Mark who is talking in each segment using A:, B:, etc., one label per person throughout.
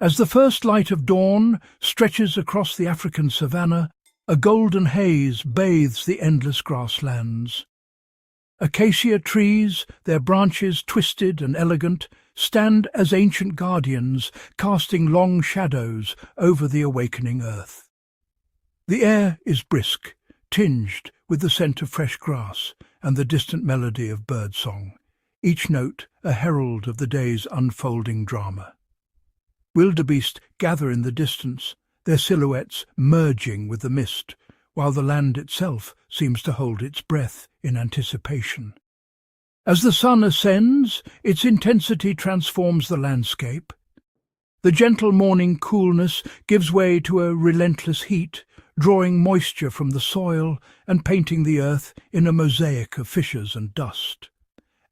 A: As the first light of dawn stretches across the African savanna, a golden haze bathes the endless grasslands. Acacia trees, their branches twisted and elegant, stand as ancient guardians, casting long shadows over the awakening earth. The air is brisk, tinged with the scent of fresh grass and the distant melody of birdsong, each note a herald of the day's unfolding drama. Wildebeest gather in the distance, their silhouettes merging with the mist, while the land itself seems to hold its breath in anticipation. As the sun ascends, its intensity transforms the landscape. The gentle morning coolness gives way to a relentless heat, drawing moisture from the soil and painting the earth in a mosaic of fissures and dust.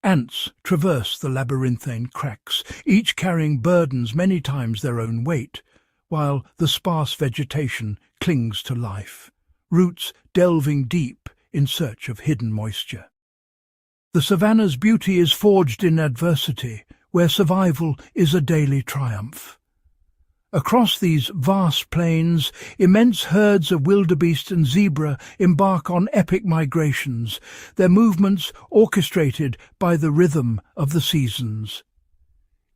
A: Ants traverse the labyrinthine cracks, each carrying burdens many times their own weight, while the sparse vegetation clings to life, roots delving deep in search of hidden moisture. The savanna's beauty is forged in adversity, where survival is a daily triumph. Across these vast plains, immense herds of wildebeest and zebra embark on epic migrations, their movements orchestrated by the rhythm of the seasons.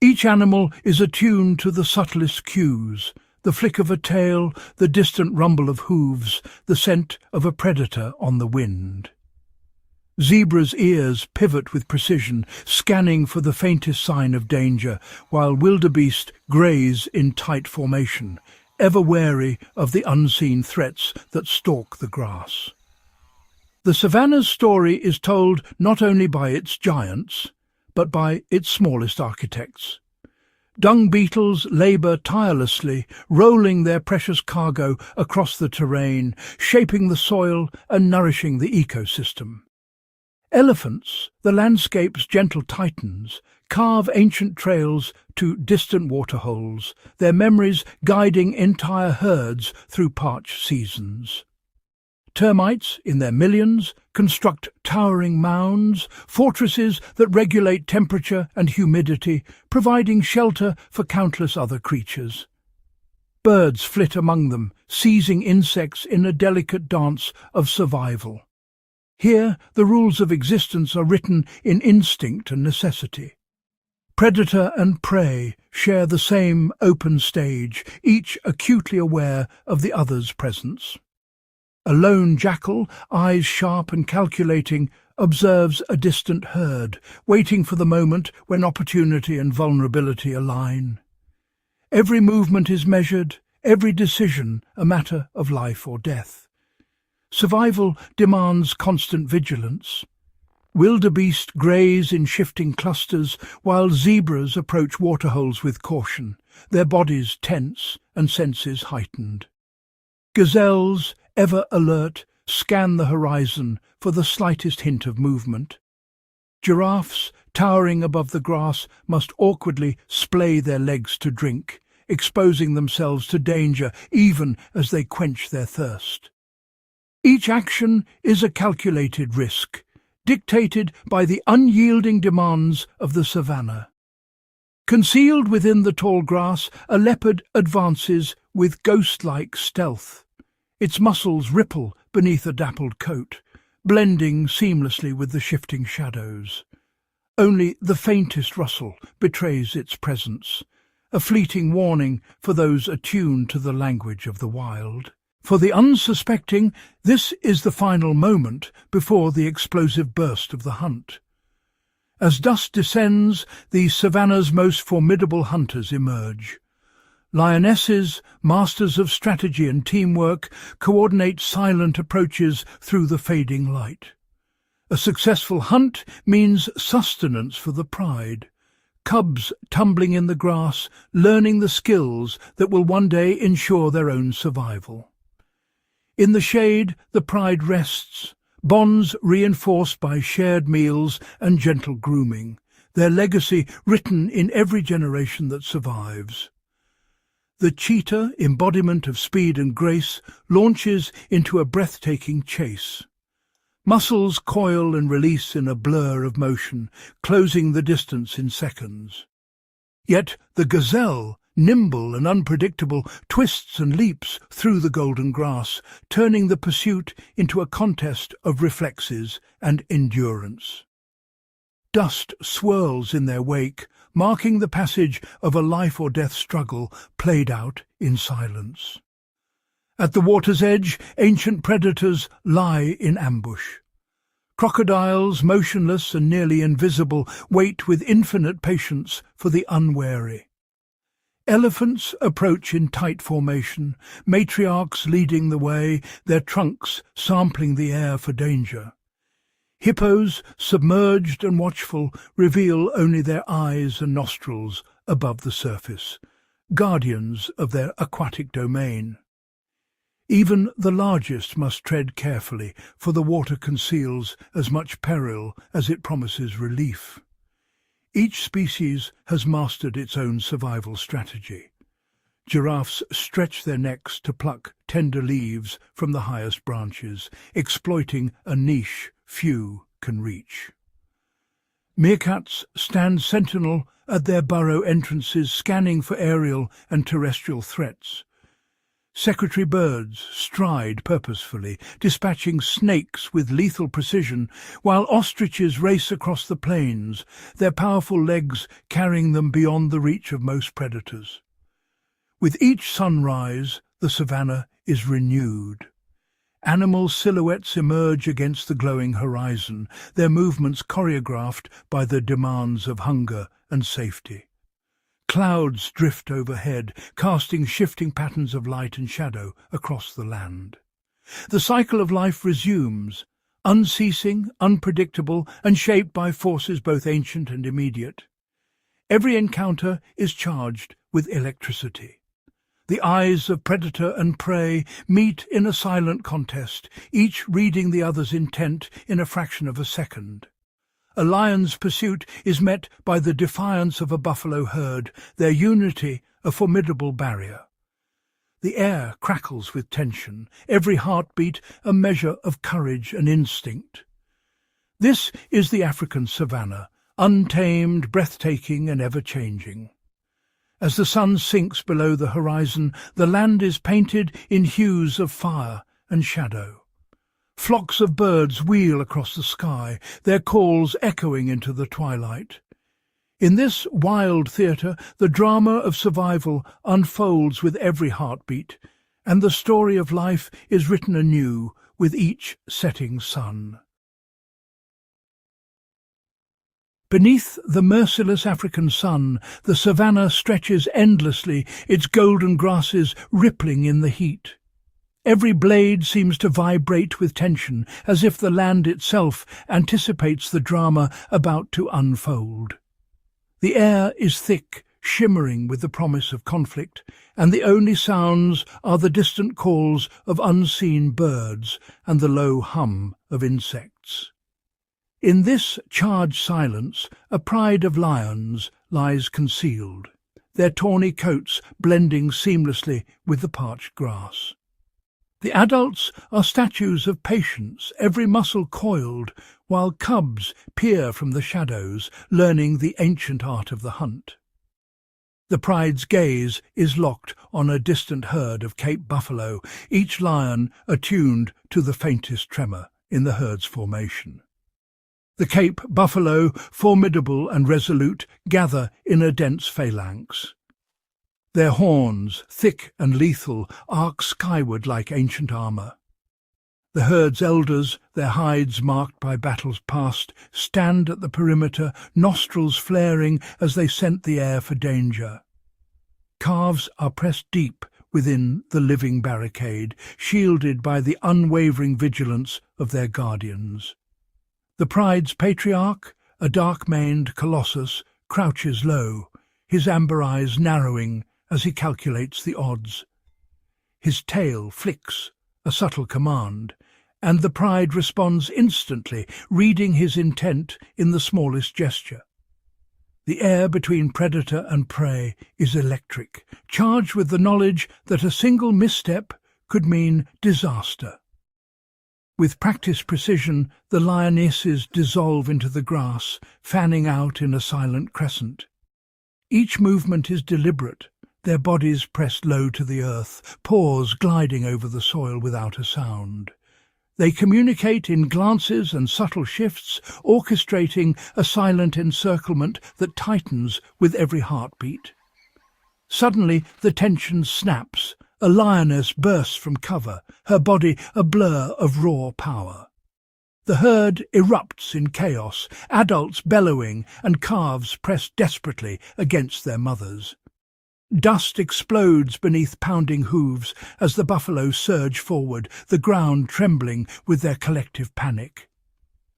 A: Each animal is attuned to the subtlest cues, the flick of a tail, the distant rumble of hooves, the scent of a predator on the wind. Zebra's ears pivot with precision, scanning for the faintest sign of danger, while wildebeest graze in tight formation, ever wary of the unseen threats that stalk the grass. The savanna's story is told not only by its giants, but by its smallest architects. Dung beetles labour tirelessly, rolling their precious cargo across the terrain, shaping the soil and nourishing the ecosystem. Elephants, the landscape's gentle titans, carve ancient trails to distant waterholes, their memories guiding entire herds through parched seasons. Termites, in their millions, construct towering mounds, fortresses that regulate temperature and humidity, providing shelter for countless other creatures. Birds flit among them, seizing insects in a delicate dance of survival. Here, the rules of existence are written in instinct and necessity. Predator and prey share the same open stage, each acutely aware of the other's presence. A lone jackal, eyes sharp and calculating, observes a distant herd, waiting for the moment when opportunity and vulnerability align. Every movement is measured, every decision a matter of life or death. Survival demands constant vigilance. Wildebeest graze in shifting clusters, while zebras approach waterholes with caution, their bodies tense and senses heightened. Gazelles, ever alert, scan the horizon for the slightest hint of movement. Giraffes, towering above the grass, must awkwardly splay their legs to drink, exposing themselves to danger even as they quench their thirst. Each action is a calculated risk, dictated by the unyielding demands of the savanna. Concealed within the tall grass, a leopard advances with ghost-like stealth. Its muscles ripple beneath a dappled coat, blending seamlessly with the shifting shadows. Only the faintest rustle betrays its presence, a fleeting warning for those attuned to the language of the wild. For the unsuspecting, this is the final moment before the explosive burst of the hunt. As dusk descends, the savanna's most formidable hunters emerge. Lionesses, masters of strategy and teamwork, coordinate silent approaches through the fading light. A successful hunt means sustenance for the pride. Cubs tumbling in the grass, learning the skills that will one day ensure their own survival. In the shade, the pride rests, bonds reinforced by shared meals and gentle grooming, their legacy written in every generation that survives. The cheetah, embodiment of speed and grace, launches into a breathtaking chase. Muscles coil and release in a blur of motion, closing the distance in seconds. Yet the gazelle, nimble and unpredictable, twists and leaps through the golden grass, turning the pursuit into a contest of reflexes and endurance. Dust swirls in their wake, marking the passage of a life-or-death struggle played out in silence. At the water's edge, ancient predators lie in ambush. Crocodiles, motionless and nearly invisible, wait with infinite patience for the unwary. Elephants approach in tight formation, matriarchs leading the way, their trunks sampling the air for danger. Hippos, submerged and watchful, reveal only their eyes and nostrils above the surface, guardians of their aquatic domain. Even the largest must tread carefully, for the water conceals as much peril as it promises relief. Each species has mastered its own survival strategy. Giraffes stretch their necks to pluck tender leaves from the highest branches, exploiting a niche few can reach. Meerkats stand sentinel at their burrow entrances, scanning for aerial and terrestrial threats. Secretary birds stride purposefully, dispatching snakes with lethal precision, while ostriches race across the plains, their powerful legs carrying them beyond the reach of most predators. With each sunrise, the savanna is renewed. Animal silhouettes emerge against the glowing horizon, their movements choreographed by the demands of hunger and safety. Clouds drift overhead, casting shifting patterns of light and shadow across the land. The cycle of life resumes, unceasing, unpredictable, and shaped by forces both ancient and immediate. Every encounter is charged with electricity. The eyes of predator and prey meet in a silent contest, each reading the other's intent in a fraction of a second. A lion's pursuit is met by the defiance of a buffalo herd, their unity a formidable barrier. The air crackles with tension, every heartbeat a measure of courage and instinct. This is the African savanna, untamed, breathtaking and ever-changing. As the sun sinks below the horizon, the land is painted in hues of fire and shadow. Flocks of birds wheel across the sky, their calls echoing into the twilight. In this wild theatre, the drama of survival unfolds with every heartbeat, and the story of life is written anew with each setting sun. Beneath the merciless African sun, the savanna stretches endlessly, its golden grasses rippling in the heat. Every blade seems to vibrate with tension, as if the land itself anticipates the drama about to unfold. The air is thick, shimmering with the promise of conflict, and the only sounds are the distant calls of unseen birds and the low hum of insects. In this charged silence, a pride of lions lies concealed, their tawny coats blending seamlessly with the parched grass. The adults are statues of patience, every muscle coiled, while cubs peer from the shadows, learning the ancient art of the hunt. The pride's gaze is locked on a distant herd of Cape buffalo, each lion attuned to the faintest tremor in the herd's formation. The Cape buffalo, formidable and resolute, gather in a dense phalanx. Their horns, thick and lethal, arc skyward like ancient armour. The herd's elders, their hides marked by battles past, stand at the perimeter, nostrils flaring as they scent the air for danger. Calves are pressed deep within the living barricade, shielded by the unwavering vigilance of their guardians. The pride's patriarch, a dark-maned colossus, crouches low, his amber eyes narrowing as he calculates the odds. His tail flicks, a subtle command, and the pride responds instantly, reading his intent in the smallest gesture. The air between predator and prey is electric, charged with the knowledge that a single misstep could mean disaster. With practiced precision, the lionesses dissolve into the grass, fanning out in a silent crescent. Each movement is deliberate, their bodies pressed low to the earth, paws gliding over the soil without a sound. They communicate in glances and subtle shifts, orchestrating a silent encirclement that tightens with every heartbeat. Suddenly the tension snaps. A lioness bursts from cover, her body a blur of raw power. The herd erupts in chaos, adults bellowing and calves pressed desperately against their mothers. Dust explodes beneath pounding hooves as the buffalo surge forward, the ground trembling with their collective panic.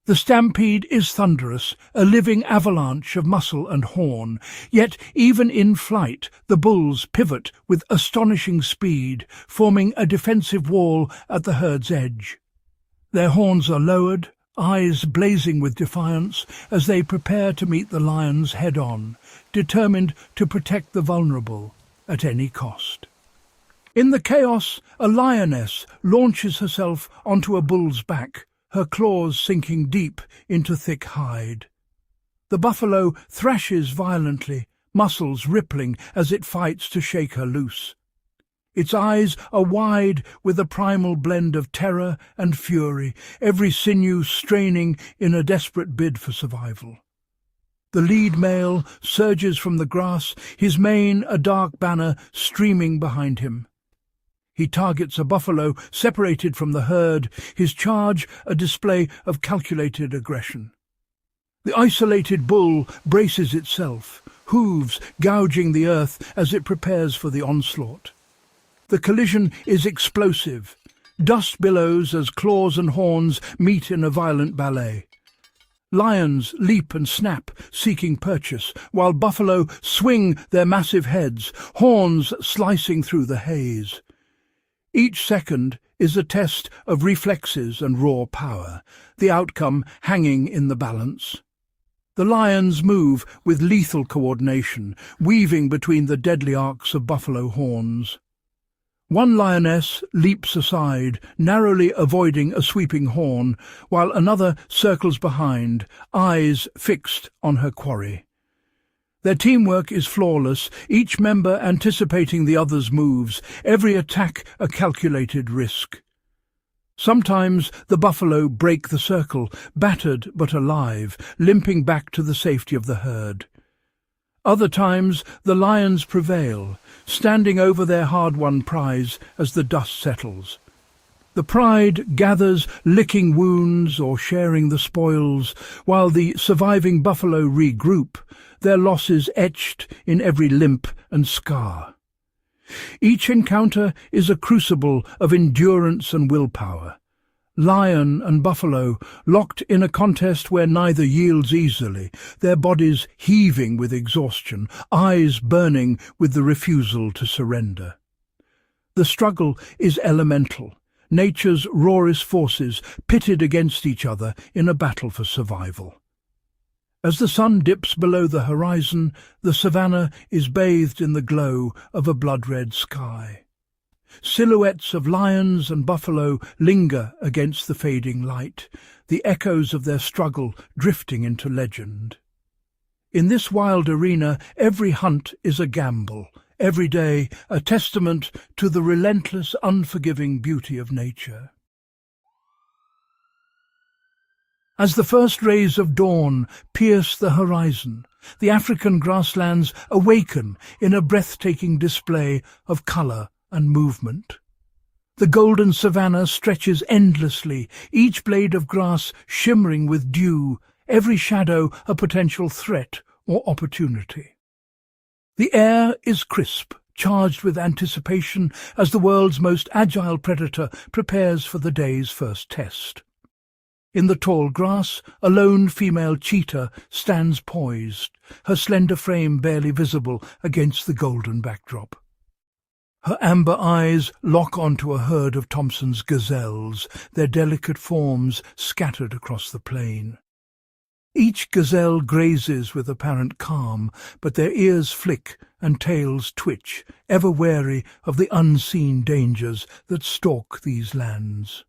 A: The stampede is thunderous, a living avalanche of muscle and horn, yet even in flight the bulls pivot with astonishing speed, forming a defensive wall at the herd's edge. Their horns are lowered, eyes blazing with defiance as they prepare to meet the lions head-on, determined to protect the vulnerable at any cost. In the chaos, a lioness launches herself onto a bull's back, her claws sinking deep into thick hide. The buffalo thrashes violently, muscles rippling as it fights to shake her loose. Its eyes are wide with a primal blend of terror and fury, every sinew straining in a desperate bid for survival. The lead male surges from the grass, his mane a dark banner streaming behind him. He targets a buffalo separated from the herd, his charge a display of calculated aggression. The isolated bull braces itself, hooves gouging the earth as it prepares for the onslaught. The collision is explosive. Dust billows as claws and horns meet in a violent ballet. Lions leap and snap, seeking purchase, while buffalo swing their massive heads, horns slicing through the haze. Each second is a test of reflexes and raw power, the outcome hanging in the balance. The lions move with lethal coordination, weaving between the deadly arcs of buffalo horns. One lioness leaps aside, narrowly avoiding a sweeping horn, while another circles behind, eyes fixed on her quarry. Their teamwork is flawless, each member anticipating the other's moves, every attack a calculated risk. Sometimes the buffalo break the circle, battered but alive, limping back to the safety of the herd. Other times the lions prevail, standing over their hard-won prize as the dust settles. The pride gathers, licking wounds or sharing the spoils, while the surviving buffalo regroup, their losses etched in every limp and scar. Each encounter is a crucible of endurance and willpower. Lion and buffalo, locked in a contest where neither yields easily, their bodies heaving with exhaustion, eyes burning with the refusal to surrender. The struggle is elemental, nature's rawest forces pitted against each other in a battle for survival. As the sun dips below the horizon, the savanna is bathed in the glow of a blood-red sky. Silhouettes of lions and buffalo linger against the fading light, the echoes of their struggle drifting into legend. In this wild arena, every hunt is a gamble, every day a testament to the relentless, unforgiving beauty of nature. As the first rays of dawn pierce the horizon, the African grasslands awaken in a breathtaking display of colour and movement. The golden savanna stretches endlessly, each blade of grass shimmering with dew, every shadow a potential threat or opportunity. The air is crisp, charged with anticipation as the world's most agile predator prepares for the day's first test. In the tall grass, a lone female cheetah stands poised, her slender frame barely visible against the golden backdrop. Her amber eyes lock onto a herd of Thompson's gazelles, their delicate forms scattered across the plain. Each gazelle grazes with apparent calm, but their ears flick and tails twitch, ever wary of the unseen dangers that stalk these lands.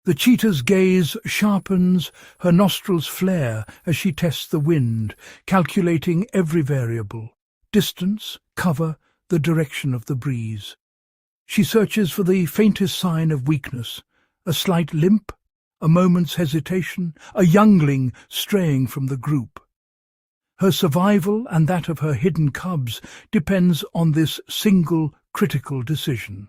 A: The cheetah's gaze sharpens, her nostrils flare as she tests the wind, calculating every variable: distance, cover, the direction of the breeze. She searches for the faintest sign of weakness, a slight limp, a moment's hesitation, a youngling straying from the group. Her survival and that of her hidden cubs depends on this single critical decision.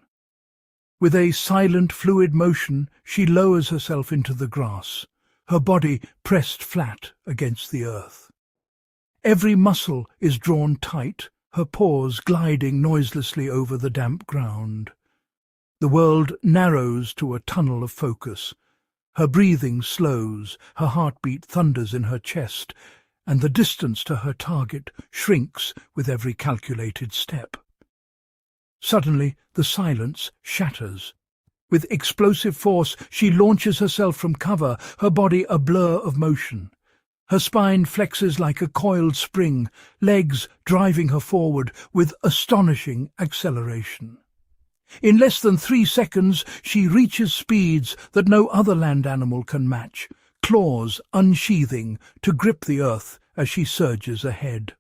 A: With a silent, fluid motion, she lowers herself into the grass, her body pressed flat against the earth. Every muscle is drawn tight, her paws gliding noiselessly over the damp ground. The world narrows to a tunnel of focus. Her breathing slows, her heartbeat thunders in her chest, and the distance to her target shrinks with every calculated step. Suddenly, the silence shatters. With explosive force, she launches herself from cover, her body a blur of motion. Her spine flexes like a coiled spring, legs driving her forward with astonishing acceleration. In less than 3 seconds, she reaches speeds that no other land animal can match, claws unsheathing to grip the earth as she surges ahead.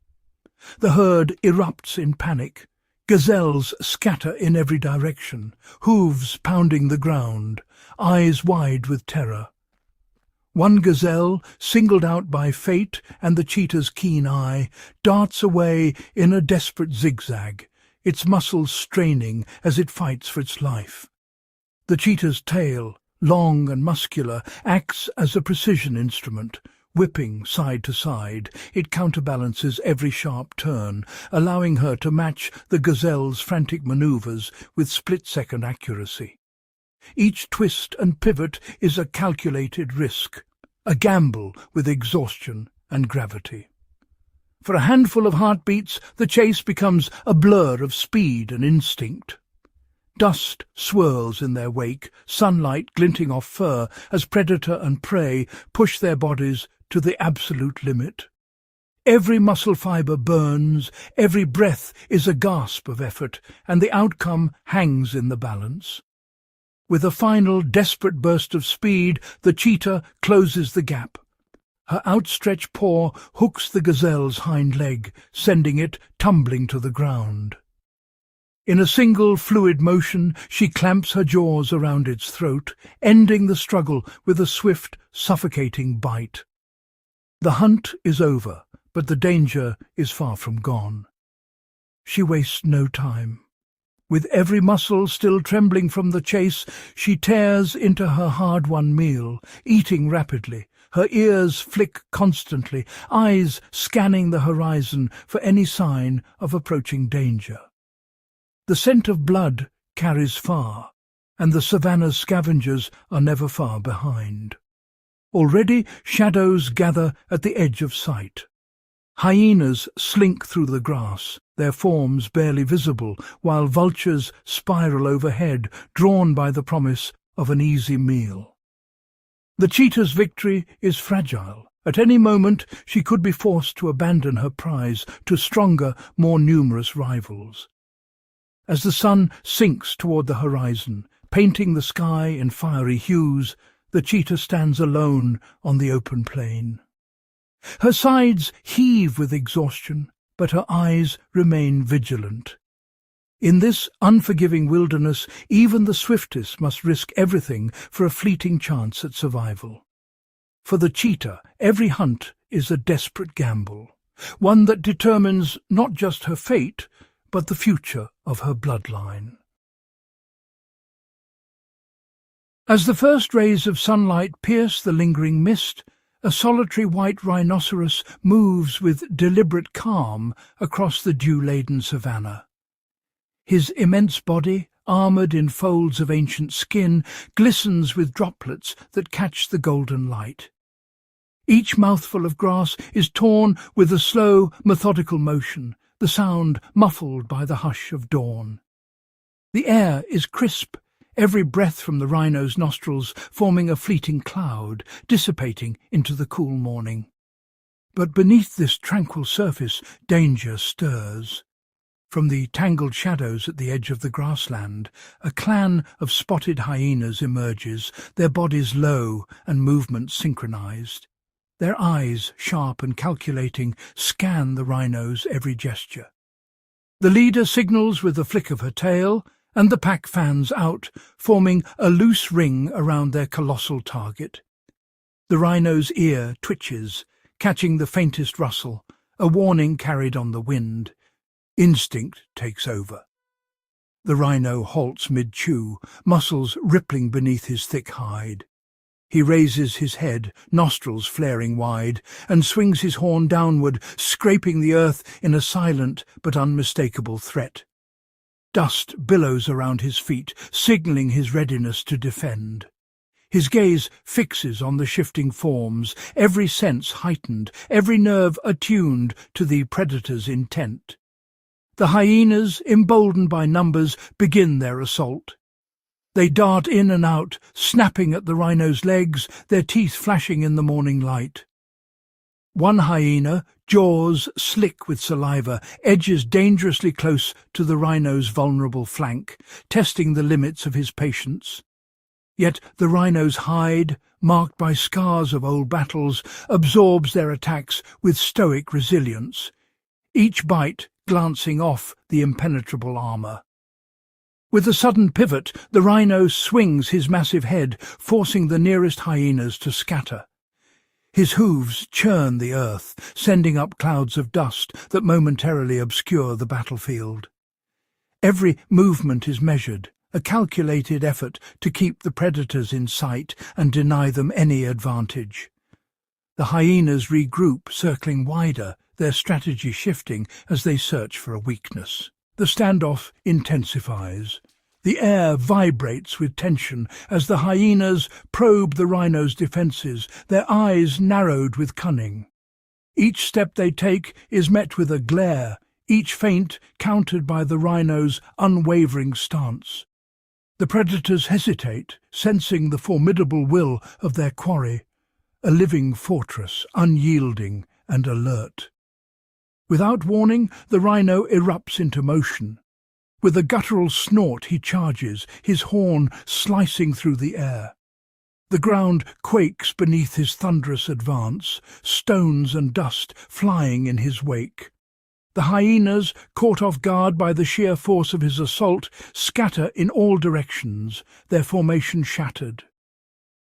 A: The herd erupts in panic. Gazelles scatter in every direction, hooves pounding the ground, eyes wide with terror. One gazelle, singled out by fate and the cheetah's keen eye, darts away in a desperate zigzag, its muscles straining as it fights for its life. The cheetah's tail, long and muscular, acts as a precision instrument. Whipping side to side, it counterbalances every sharp turn, allowing her to match the gazelle's frantic maneuvers with split-second accuracy. Each twist and pivot is a calculated risk, a gamble with exhaustion and gravity. For a handful of heartbeats, the chase becomes a blur of speed and instinct. Dust swirls in their wake, sunlight glinting off fur as predator and prey push their bodies to the absolute limit. Every muscle fibre burns, every breath is a gasp of effort, and the outcome hangs in the balance. With a final desperate burst of speed, the cheetah closes the gap. Her outstretched paw hooks the gazelle's hind leg, sending it tumbling to the ground. In a single fluid motion, she clamps her jaws around its throat, ending the struggle with a swift, suffocating bite. The hunt is over, but the danger is far from gone. She wastes no time. With every muscle still trembling from the chase, she tears into her hard-won meal, eating rapidly. Her ears flick constantly, eyes scanning the horizon for any sign of approaching danger. The scent of blood carries far, and the savanna's scavengers are never far behind. Already shadows gather at the edge of sight. Hyenas slink through the grass, their forms barely visible, while vultures spiral overhead, drawn by the promise of an easy meal. The cheetah's victory is fragile. At any moment she could be forced to abandon her prize to stronger, more numerous rivals. As the sun sinks toward the horizon, painting the sky in fiery hues, the cheetah stands alone on the open plain. Her sides heave with exhaustion, but her eyes remain vigilant. In this unforgiving wilderness, even the swiftest must risk everything for a fleeting chance at survival. For the cheetah, every hunt is a desperate gamble, one that determines not just her fate, but the future of her bloodline. As the first rays of sunlight pierce the lingering mist, a solitary white rhinoceros moves with deliberate calm across the dew-laden savanna. His immense body, armoured in folds of ancient skin, glistens with droplets that catch the golden light. Each mouthful of grass is torn with a slow, methodical motion, the sound muffled by the hush of dawn. The air is crisp, every breath from the rhino's nostrils forming a fleeting cloud, dissipating into the cool morning. But beneath this tranquil surface, danger stirs. From the tangled shadows at the edge of the grassland, a clan of spotted hyenas emerges, their bodies low and movements synchronized. Their eyes, sharp and calculating, scan the rhino's every gesture. The leader signals with a flick of her tail, and the pack fans out, forming a loose ring around their colossal target. The rhino's ear twitches, catching the faintest rustle, a warning carried on the wind. Instinct takes over. The rhino halts mid-chew, muscles rippling beneath his thick hide. He raises his head, nostrils flaring wide, and swings his horn downward, scraping the earth in a silent but unmistakable threat. Dust billows around his feet, signalling his readiness to defend. His gaze fixes on the shifting forms, every sense heightened, every nerve attuned to the predator's intent. The hyenas, emboldened by numbers, begin their assault. They dart in and out, snapping at the rhino's legs, their teeth flashing in the morning light. One hyena, jaws slick with saliva, edges dangerously close to the rhino's vulnerable flank, testing the limits of his patience. Yet the rhino's hide, marked by scars of old battles, absorbs their attacks with stoic resilience, each bite glancing off the impenetrable armour. With a sudden pivot, the rhino swings his massive head, forcing the nearest hyenas to scatter. His hooves churn the earth, sending up clouds of dust that momentarily obscure the battlefield. Every movement is measured, a calculated effort to keep the predators in sight and deny them any advantage. The hyenas regroup, circling wider, their strategy shifting as they search for a weakness. The standoff intensifies. The air vibrates with tension as the hyenas probe the rhino's defences, their eyes narrowed with cunning. Each step they take is met with a glare, each feint countered by the rhino's unwavering stance. The predators hesitate, sensing the formidable will of their quarry, a living fortress, unyielding and alert. Without warning, the rhino erupts into motion. With a guttural snort he charges, his horn slicing through the air. The ground quakes beneath his thunderous advance, stones and dust flying in his wake. The hyenas, caught off guard by the sheer force of his assault, scatter in all directions, their formation shattered.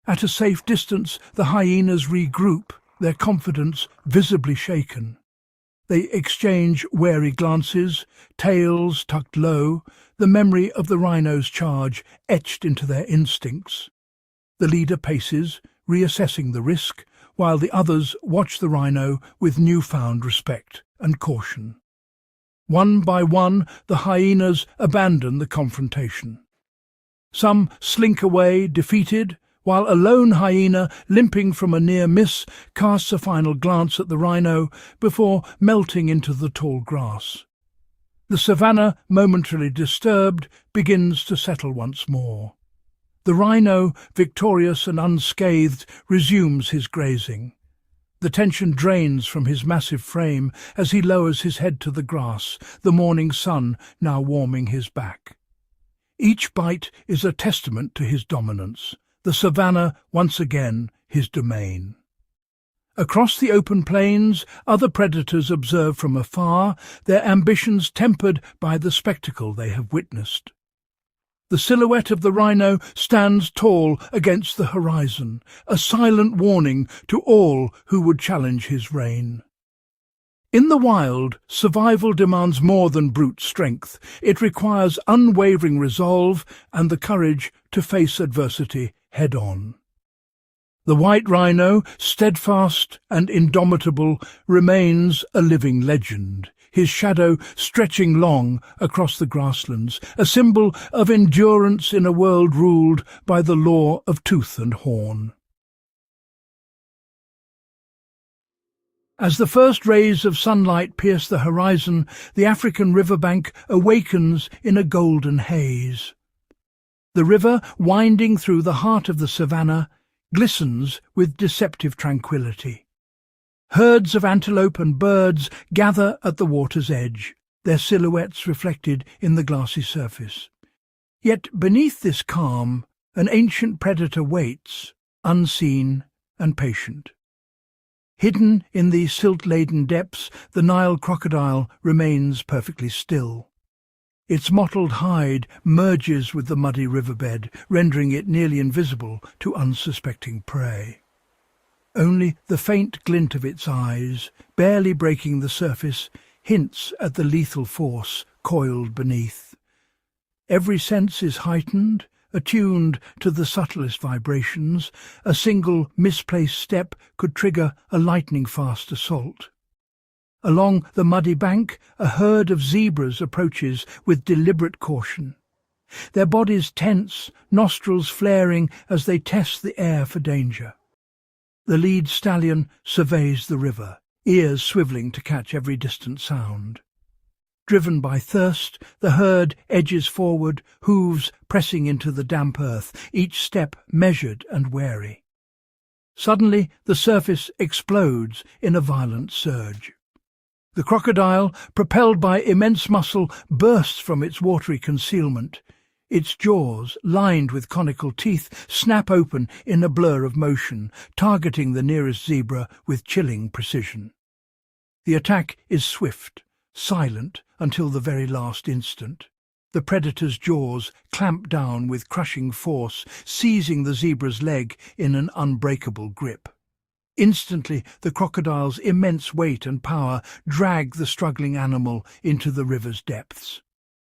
A: At a safe distance, the hyenas regroup, their confidence visibly shaken. They exchange wary glances, tails tucked low, the memory of the rhino's charge etched into their instincts. The leader paces, reassessing the risk, while the others watch the rhino with newfound respect and caution. One by one, the hyenas abandon the confrontation. Some slink away, defeated, while a lone hyena, limping from a near miss, casts a final glance at the rhino before melting into the tall grass. The savanna, momentarily disturbed, begins to settle once more. The rhino, victorious and unscathed, resumes his grazing. The tension drains from his massive frame as he lowers his head to the grass, the morning sun now warming his back. Each bite is a testament to his dominance, the savanna once again his domain. Across the open plains, other predators observe from afar, their ambitions tempered by the spectacle they have witnessed. The silhouette of the rhino stands tall against the horizon, a silent warning to all who would challenge his reign. In the wild, survival demands more than brute strength. It requires unwavering resolve and the courage to face adversity head-on. The white rhino, steadfast and indomitable, remains a living legend, his shadow stretching long across the grasslands, a symbol of endurance in a world ruled by the law of tooth and horn. As the first rays of sunlight pierce the horizon, the African riverbank awakens in a golden haze. The river, winding through the heart of the savanna, glistens with deceptive tranquility. Herds of antelope and birds gather at the water's edge, their silhouettes reflected in the glassy surface. Yet beneath this calm, an ancient predator waits, unseen and patient. Hidden in the silt-laden depths, the Nile crocodile remains perfectly still. Its mottled hide merges with the muddy riverbed, rendering it nearly invisible to unsuspecting prey. Only the faint glint of its eyes, barely breaking the surface, hints at the lethal force coiled beneath. Every sense is heightened, attuned to the subtlest vibrations. A single misplaced step could trigger a lightning-fast assault. Along the muddy bank, a herd of zebras approaches with deliberate caution. Their bodies tense, nostrils flaring as they test the air for danger. The lead stallion surveys the river, ears swiveling to catch every distant sound. Driven by thirst, the herd edges forward, hooves pressing into the damp earth, each step measured and wary. Suddenly, the surface explodes in a violent surge. The crocodile, propelled by immense muscle, bursts from its watery concealment. Its jaws, lined with conical teeth, snap open in a blur of motion, targeting the nearest zebra with chilling precision. The attack is swift, silent until the very last instant. The predator's jaws clamp down with crushing force, seizing the zebra's leg in an unbreakable grip. Instantly, the crocodile's immense weight and power drag the struggling animal into the river's depths.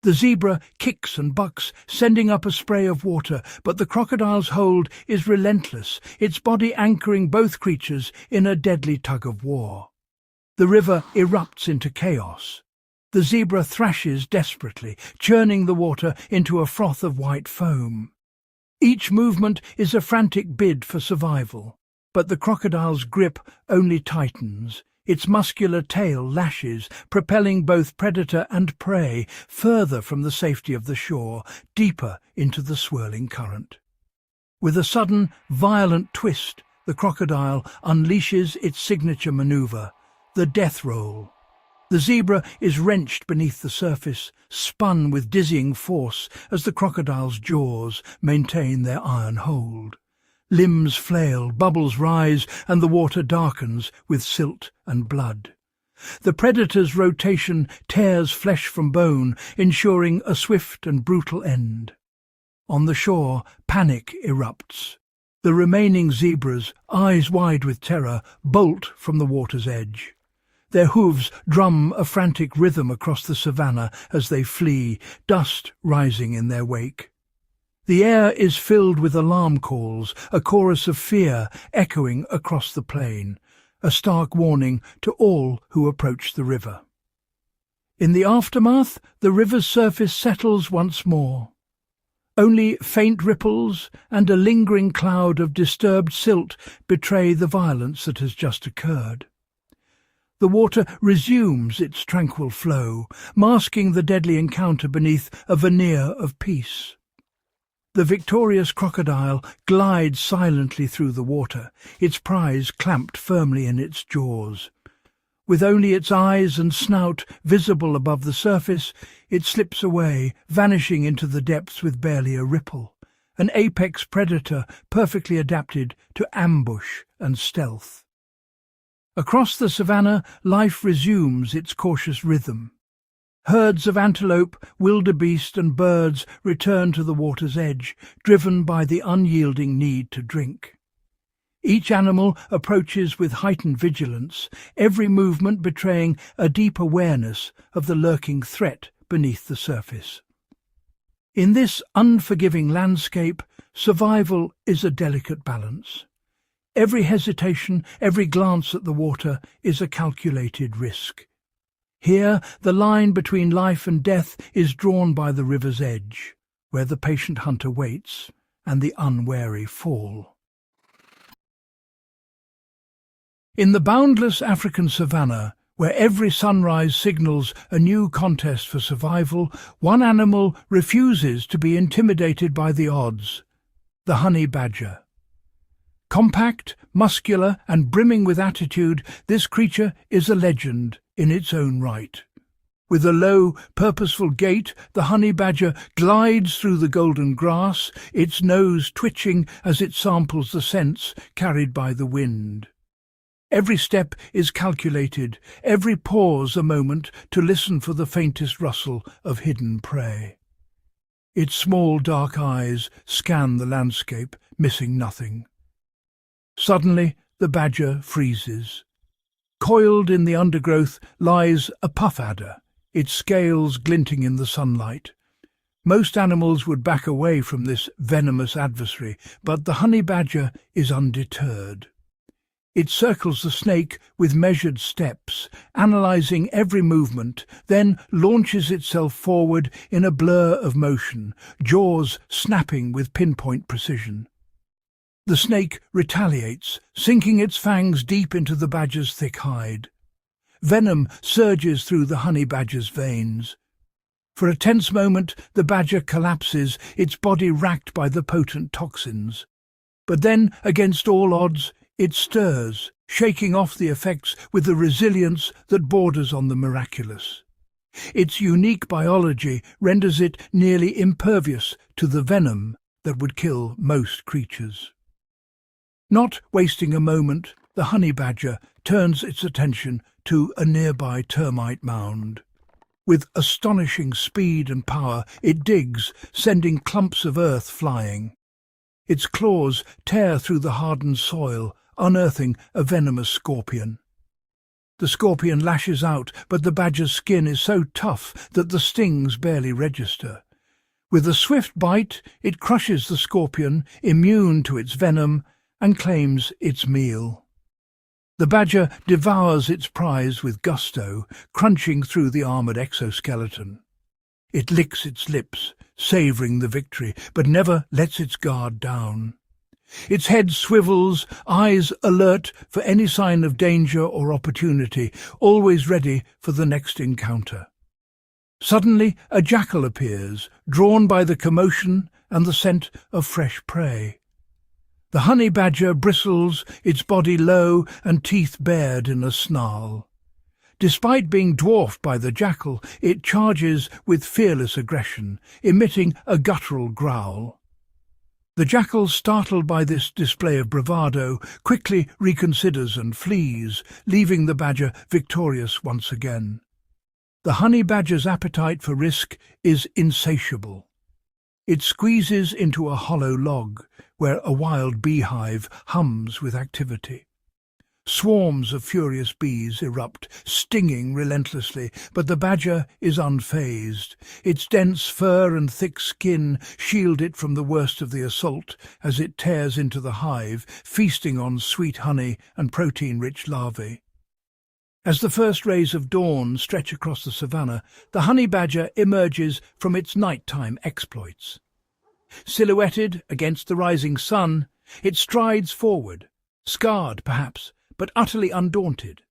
A: The zebra kicks and bucks, sending up a spray of water, but the crocodile's hold is relentless, its body anchoring both creatures in a deadly tug-of-war. The river erupts into chaos. The zebra thrashes desperately, churning the water into a froth of white foam. Each movement is a frantic bid for survival. But the crocodile's grip only tightens. Its muscular tail lashes, propelling both predator and prey further from the safety of the shore, deeper into the swirling current. With a sudden, violent twist, the crocodile unleashes its signature maneuver, the death roll. The zebra is wrenched beneath the surface, spun with dizzying force as the crocodile's jaws maintain their iron hold. Limbs flail, bubbles rise, and the water darkens with silt and blood. The predator's rotation tears flesh from bone, ensuring a swift and brutal end. On the shore, panic erupts. The remaining zebras, eyes wide with terror, bolt from the water's edge. Their hooves drum a frantic rhythm across the savannah as they flee, dust rising in their wake. The air is filled with alarm calls, a chorus of fear echoing across the plain, a stark warning to all who approach the river. In the aftermath, the river's surface settles once more. Only faint ripples and a lingering cloud of disturbed silt betray the violence that has just occurred. The water resumes its tranquil flow, masking the deadly encounter beneath a veneer of peace. The victorious crocodile glides silently through the water, its prize clamped firmly in its jaws. With only its eyes and snout visible above the surface, it slips away, vanishing into the depths with barely a ripple, an apex predator perfectly adapted to ambush and stealth. Across the savannah, life resumes its cautious rhythm. Herds of antelope, wildebeest and birds return to the water's edge, driven by the unyielding need to drink. Each animal approaches with heightened vigilance, every movement betraying a deep awareness of the lurking threat beneath the surface. In this unforgiving landscape, survival is a delicate balance. Every hesitation, every glance at the water is a calculated risk. Here, the line between life and death is drawn by the river's edge, where the patient hunter waits and the unwary fall. In the boundless African savannah, where every sunrise signals a new contest for survival, one animal refuses to be intimidated by the odds: the honey badger. Compact, muscular, and brimming with attitude, this creature is a legend in its own right. With a low, purposeful gait, the honey badger glides through the golden grass, its nose twitching as it samples the scents carried by the wind. Every step is calculated, every pause a moment to listen for the faintest rustle of hidden prey. Its small dark eyes scan the landscape, missing nothing. Suddenly, the badger freezes. Coiled in the undergrowth lies a puff adder, its scales glinting in the sunlight. Most animals would back away from this venomous adversary, but the honey badger is undeterred. It circles the snake with measured steps, analysing every movement, then launches itself forward in a blur of motion, jaws snapping with pinpoint precision. The snake retaliates, sinking its fangs deep into the badger's thick hide. Venom surges through the honey badger's veins. For a tense moment, the badger collapses, its body racked by the potent toxins. But then, against all odds, it stirs, shaking off the effects with a resilience that borders on the miraculous. Its unique biology renders it nearly impervious to the venom that would kill most creatures. Not wasting a moment, the honey badger turns its attention to a nearby termite mound. With astonishing speed and power, it digs, sending clumps of earth flying. Its claws tear through the hardened soil, unearthing a venomous scorpion. The scorpion lashes out, but the badger's skin is so tough that the stings barely register. With a swift bite, it crushes the scorpion, immune to its venom, and claims its meal. The badger devours its prize with gusto, crunching through the armoured exoskeleton. It licks its lips, savouring the victory, but never lets its guard down. Its head swivels, eyes alert for any sign of danger or opportunity, always ready for the next encounter. Suddenly a jackal appears, drawn by the commotion and the scent of fresh prey. The honey badger bristles, its body low and teeth bared in a snarl. Despite being dwarfed by the jackal, it charges with fearless aggression, emitting a guttural growl. The jackal, startled by this display of bravado, quickly reconsiders and flees, leaving the badger victorious once again. The honey badger's appetite for risk is insatiable. It squeezes into a hollow log, where a wild beehive hums with activity. Swarms of furious bees erupt, stinging relentlessly, but the badger is unfazed. Its dense fur and thick skin shield it from the worst of the assault as it tears into the hive, feasting on sweet honey and protein-rich larvae. As the first rays of dawn stretch across the savannah, the honey badger emerges from its nighttime exploits. Silhouetted against the rising sun, it strides forward, scarred perhaps, but utterly undaunted.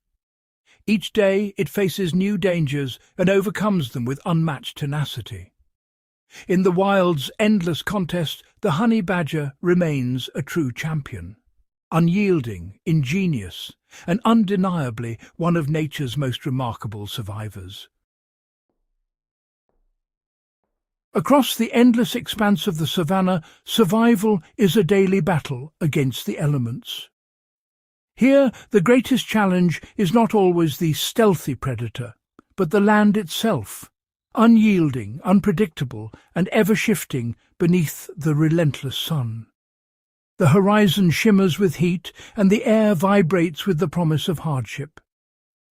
A: Each day it faces new dangers and overcomes them with unmatched tenacity. In the wild's endless contest, the honey badger remains a true champion. Unyielding, ingenious, and undeniably one of nature's most remarkable survivors. Across the endless expanse of the savannah, survival is a daily battle against the elements. Here, the greatest challenge is not always the stealthy predator, but the land itself, unyielding, unpredictable, and ever-shifting beneath the relentless sun. The horizon shimmers with heat, and the air vibrates with the promise of hardship.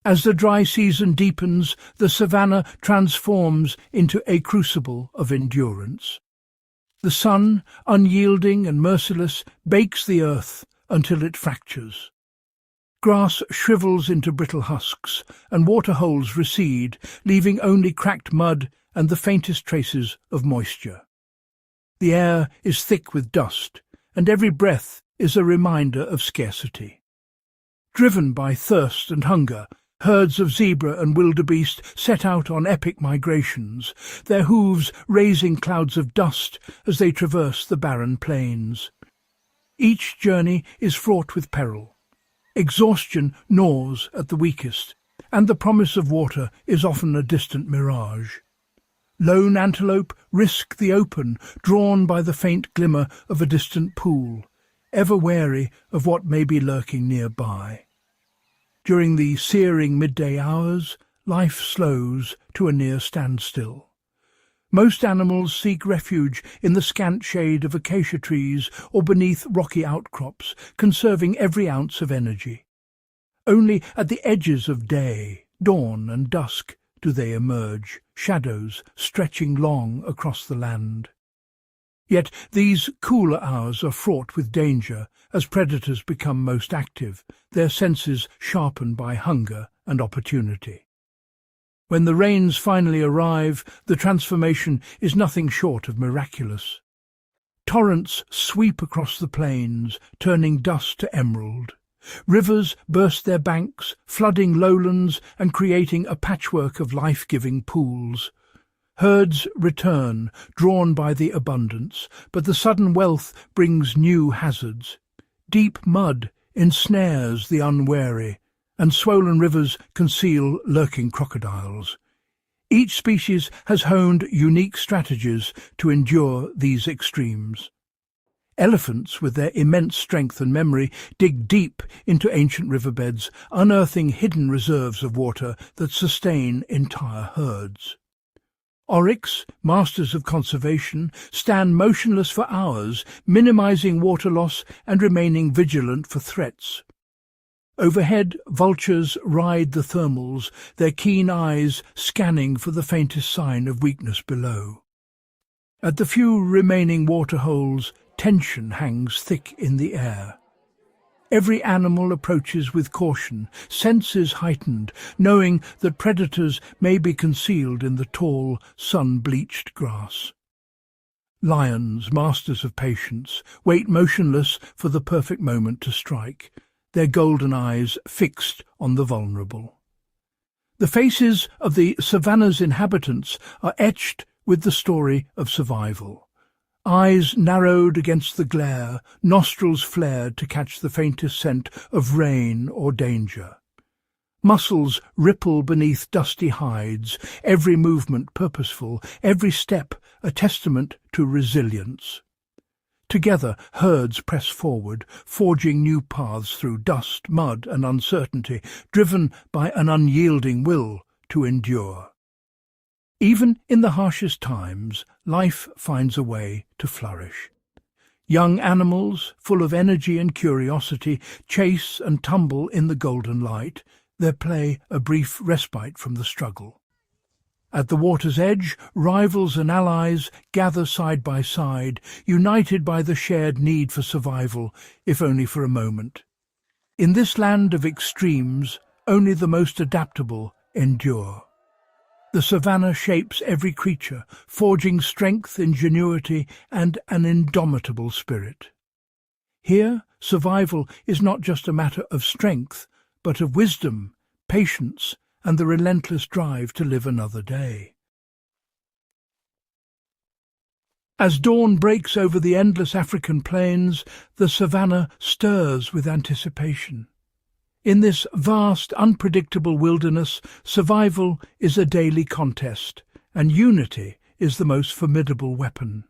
A: As the dry season deepens, the savannah transforms into a crucible of endurance. The sun, unyielding and merciless, bakes the earth until it fractures. Grass shrivels into brittle husks, and waterholes recede, leaving only cracked mud and the faintest traces of moisture. The air is thick with dust, and every breath is a reminder of scarcity. Driven by thirst and hunger, herds of zebra and wildebeest set out on epic migrations, their hooves raising clouds of dust as they traverse the barren plains. Each journey is fraught with peril. Exhaustion gnaws at the weakest, and the promise of water is often a distant mirage. Lone antelope risk the open, drawn by the faint glimmer of a distant pool, ever wary of what may be lurking nearby. During the searing midday hours, life slows to a near standstill. Most animals seek refuge in the scant shade of acacia trees or beneath rocky outcrops, conserving every ounce of energy. Only at the edges of day, dawn and dusk, do they emerge, shadows stretching long across the land. Yet these cooler hours are fraught with danger as predators become most active, their senses sharpened by hunger and opportunity. When the rains finally arrive, the transformation is nothing short of miraculous. Torrents sweep across the plains, turning dust to emerald. Rivers burst their banks, flooding lowlands and creating a patchwork of life-giving pools. Herds return, drawn by the abundance, but the sudden wealth brings new hazards. Deep mud ensnares the unwary, and swollen rivers conceal lurking crocodiles. Each species has honed unique strategies to endure these extremes. Elephants, with their immense strength and memory, dig deep into ancient riverbeds, unearthing hidden reserves of water that sustain entire herds. Oryx, masters of conservation, stand motionless for hours, minimizing water loss and remaining vigilant for threats. Overhead, vultures ride the thermals, their keen eyes scanning for the faintest sign of weakness below. At the few remaining waterholes, tension hangs thick in the air. Every animal approaches with caution, senses heightened, knowing that predators may be concealed in the tall, sun-bleached grass. Lions, masters of patience, wait motionless for the perfect moment to strike, their golden eyes fixed on the vulnerable. The faces of the Savanna's inhabitants are etched with the story of survival. Eyes narrowed against the glare, nostrils flared to catch the faintest scent of rain or danger. Muscles ripple beneath dusty hides, every movement purposeful, every step a testament to resilience. Together, herds press forward, forging new paths through dust, mud and uncertainty, driven by an unyielding will to endure. Even in the harshest times, life finds a way to flourish. Young animals, full of energy and curiosity, chase and tumble in the golden light, their play a brief respite from the struggle. At the water's edge, rivals and allies gather side by side, united by the shared need for survival, if only for a moment. In this land of extremes, only the most adaptable endure. The savanna shapes every creature, forging strength, ingenuity, and an indomitable spirit. Here, survival is not just a matter of strength, but of wisdom, patience, and the relentless drive to live another day. As dawn breaks over the endless African plains, the savanna stirs with anticipation. In this vast, unpredictable wilderness, survival is a daily contest, and unity is the most formidable weapon.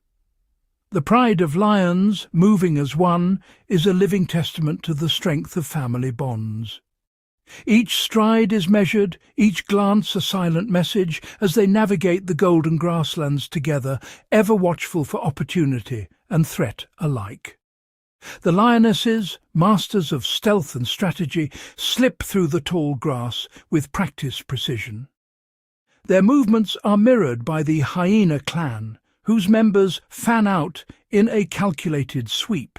A: The pride of lions, moving as one, is a living testament to the strength of family bonds. Each stride is measured, each glance a silent message, as they navigate the golden grasslands together, ever watchful for opportunity and threat alike. The lionesses, masters of stealth and strategy, slip through the tall grass with practiced precision. Their movements are mirrored by the hyena clan, whose members fan out in a calculated sweep,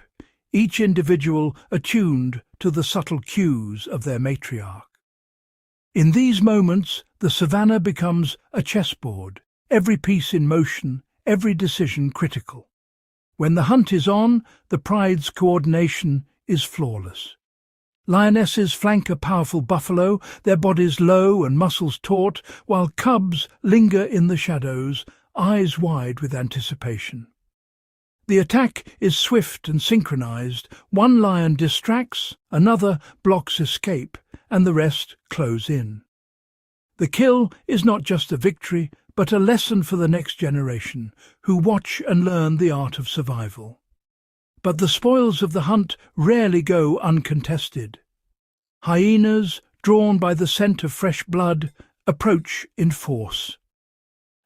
A: each individual attuned to the subtle cues of their matriarch. In these moments, the savanna becomes a chessboard, every piece in motion, every decision critical. When the hunt is on, the pride's coordination is flawless. Lionesses flank a powerful buffalo, their bodies low and muscles taut, while cubs linger in the shadows, eyes wide with anticipation. The attack is swift and synchronized. One lion distracts, another blocks escape, and the rest close in. The kill is not just a victory, but a lesson for the next generation, who watch and learn the art of survival. But the spoils of the hunt rarely go uncontested. Hyenas, drawn by the scent of fresh blood, approach in force.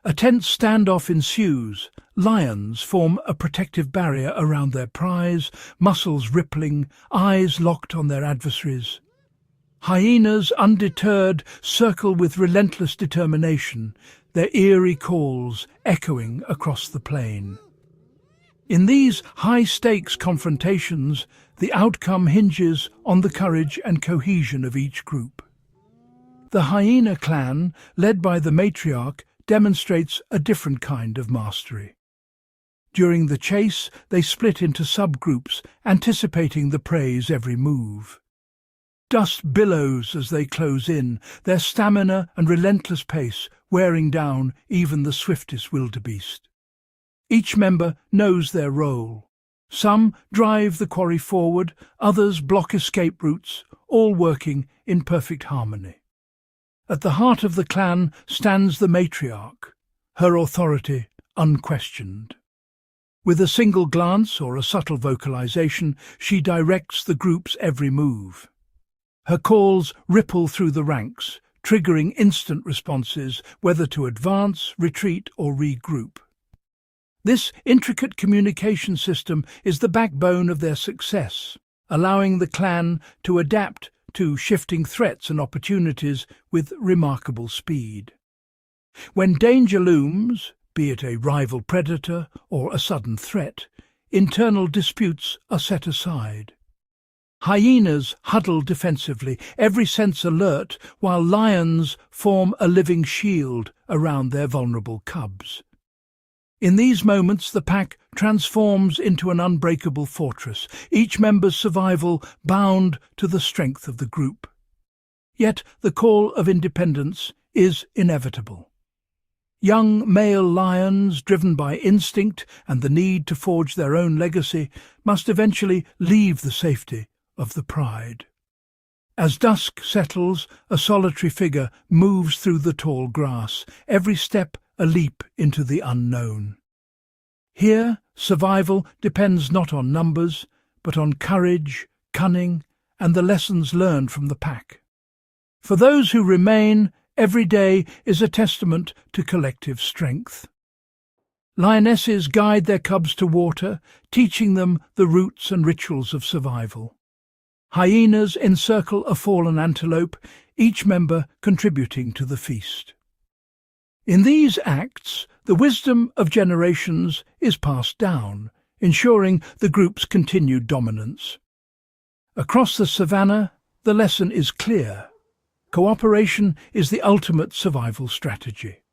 A: A tense standoff ensues. Lions form a protective barrier around their prize, muscles rippling, eyes locked on their adversaries. Hyenas, undeterred, circle with relentless determination, their eerie calls echoing across the plain. In these high-stakes confrontations, the outcome hinges on the courage and cohesion of each group. The hyena clan, led by the matriarch, demonstrates a different kind of mastery. During the chase, they split into subgroups, anticipating the prey's every move. Dust billows as they close in, their stamina and relentless pace wearing down even the swiftest wildebeest. Each member knows their role. Some drive the quarry forward, others block escape routes, all working in perfect harmony. At the heart of the clan stands the matriarch, her authority unquestioned. With a single glance or a subtle vocalization, she directs the group's every move. Her calls ripple through the ranks, triggering instant responses, whether to advance, retreat, or regroup. This intricate communication system is the backbone of their success, allowing the clan to adapt to shifting threats and opportunities with remarkable speed. When danger looms, be it a rival predator or a sudden threat, internal disputes are set aside. Hyenas huddle defensively, every sense alert, while lions form a living shield around their vulnerable cubs. In these moments, the pack transforms into an unbreakable fortress, each member's survival bound to the strength of the group. Yet the call of independence is inevitable. Young male lions, driven by instinct and the need to forge their own legacy, must eventually leave the safety of the pride. As dusk settles, a solitary figure moves through the tall grass, every step a leap into the unknown. Here, survival depends not on numbers, but on courage, cunning, and the lessons learned from the pack. For those who remain, every day is a testament to collective strength. Lionesses guide their cubs to water, teaching them the roots and rituals of survival. Hyenas encircle a fallen antelope, each member contributing to the feast. In these acts, the wisdom of generations is passed down, ensuring the group's continued dominance. Across the savannah, the lesson is clear. Cooperation is the ultimate survival strategy.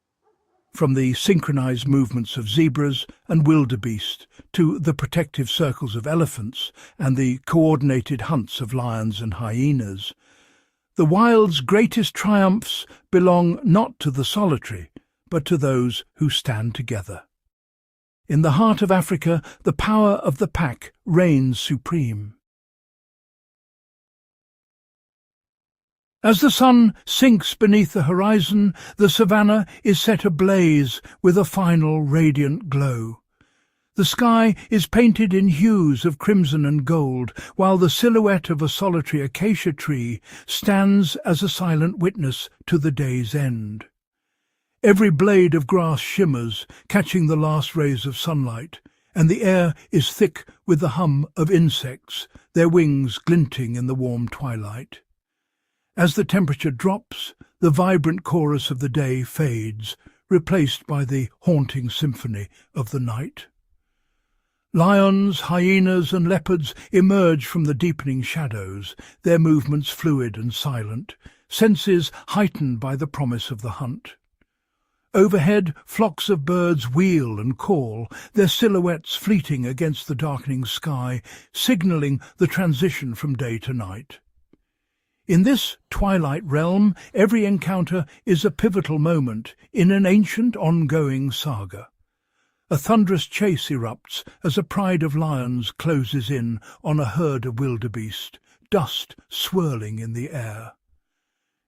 A: From the synchronized movements of zebras and wildebeest to the protective circles of elephants and the coordinated hunts of lions and hyenas, the wild's greatest triumphs belong not to the solitary, but to those who stand together. In the heart of Africa, the power of the pack reigns supreme. As the sun sinks beneath the horizon, the savannah is set ablaze with a final radiant glow. The sky is painted in hues of crimson and gold, while the silhouette of a solitary acacia tree stands as a silent witness to the day's end. Every blade of grass shimmers, catching the last rays of sunlight, and the air is thick with the hum of insects, their wings glinting in the warm twilight. As the temperature drops, the vibrant chorus of the day fades, replaced by the haunting symphony of the night. Lions, hyenas, and leopards emerge from the deepening shadows, their movements fluid and silent, senses heightened by the promise of the hunt. Overhead, flocks of birds wheel and call, their silhouettes fleeting against the darkening sky, signalling the transition from day to night. In this twilight realm, every encounter is a pivotal moment in an ancient ongoing saga. A thunderous chase erupts as a pride of lions closes in on a herd of wildebeest, dust swirling in the air.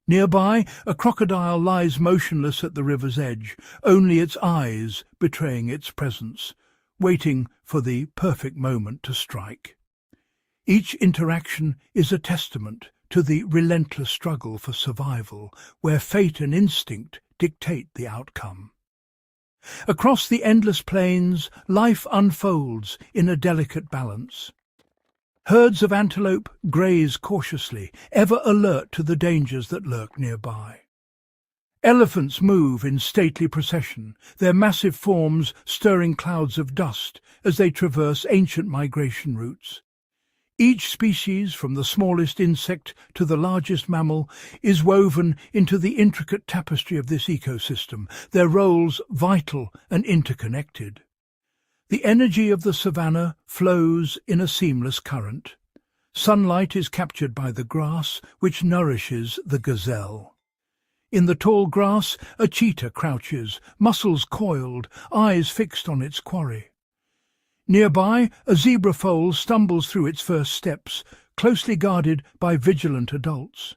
A: Nearby, a crocodile lies motionless at the river's edge, only its eyes betraying its presence, waiting for the perfect moment to strike. Each interaction is a testament to the relentless struggle for survival, where fate and instinct dictate the outcome. Across the endless plains, life unfolds in a delicate balance. Herds of antelope graze cautiously, ever alert to the dangers that lurk nearby. Elephants move in stately procession, their massive forms stirring clouds of dust as they traverse ancient migration routes. Each species, from the smallest insect to the largest mammal, is woven into the intricate tapestry of this ecosystem, their roles vital and interconnected. The energy of the savanna flows in a seamless current. Sunlight is captured by the grass, which nourishes the gazelle. In the tall grass, a cheetah crouches, muscles coiled, eyes fixed on its quarry. Nearby, a zebra foal stumbles through its first steps, closely guarded by vigilant adults.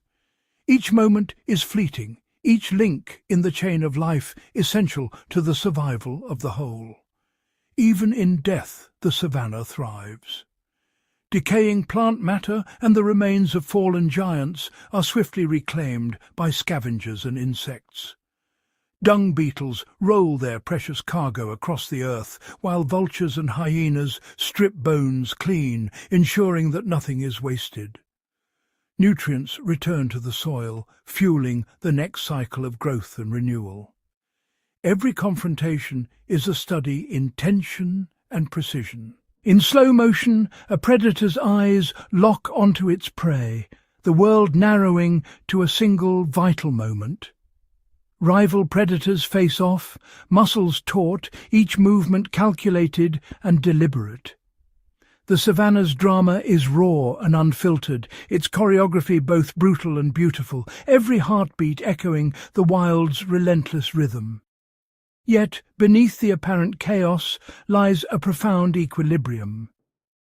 A: Each moment is fleeting, each link in the chain of life essential to the survival of the whole. Even in death, the savanna thrives. Decaying plant matter and the remains of fallen giants are swiftly reclaimed by scavengers and insects. Dung beetles roll their precious cargo across the earth, while vultures and hyenas strip bones clean, ensuring that nothing is wasted. Nutrients return to the soil, fueling the next cycle of growth and renewal. Every confrontation is a study in tension and precision. In slow motion, a predator's eyes lock onto its prey, the world narrowing to a single vital moment. Rival predators face off, muscles taut, each movement calculated and deliberate. The savanna's drama is raw and unfiltered, its choreography both brutal and beautiful, every heartbeat echoing the wild's relentless rhythm. Yet, beneath the apparent chaos lies a profound equilibrium.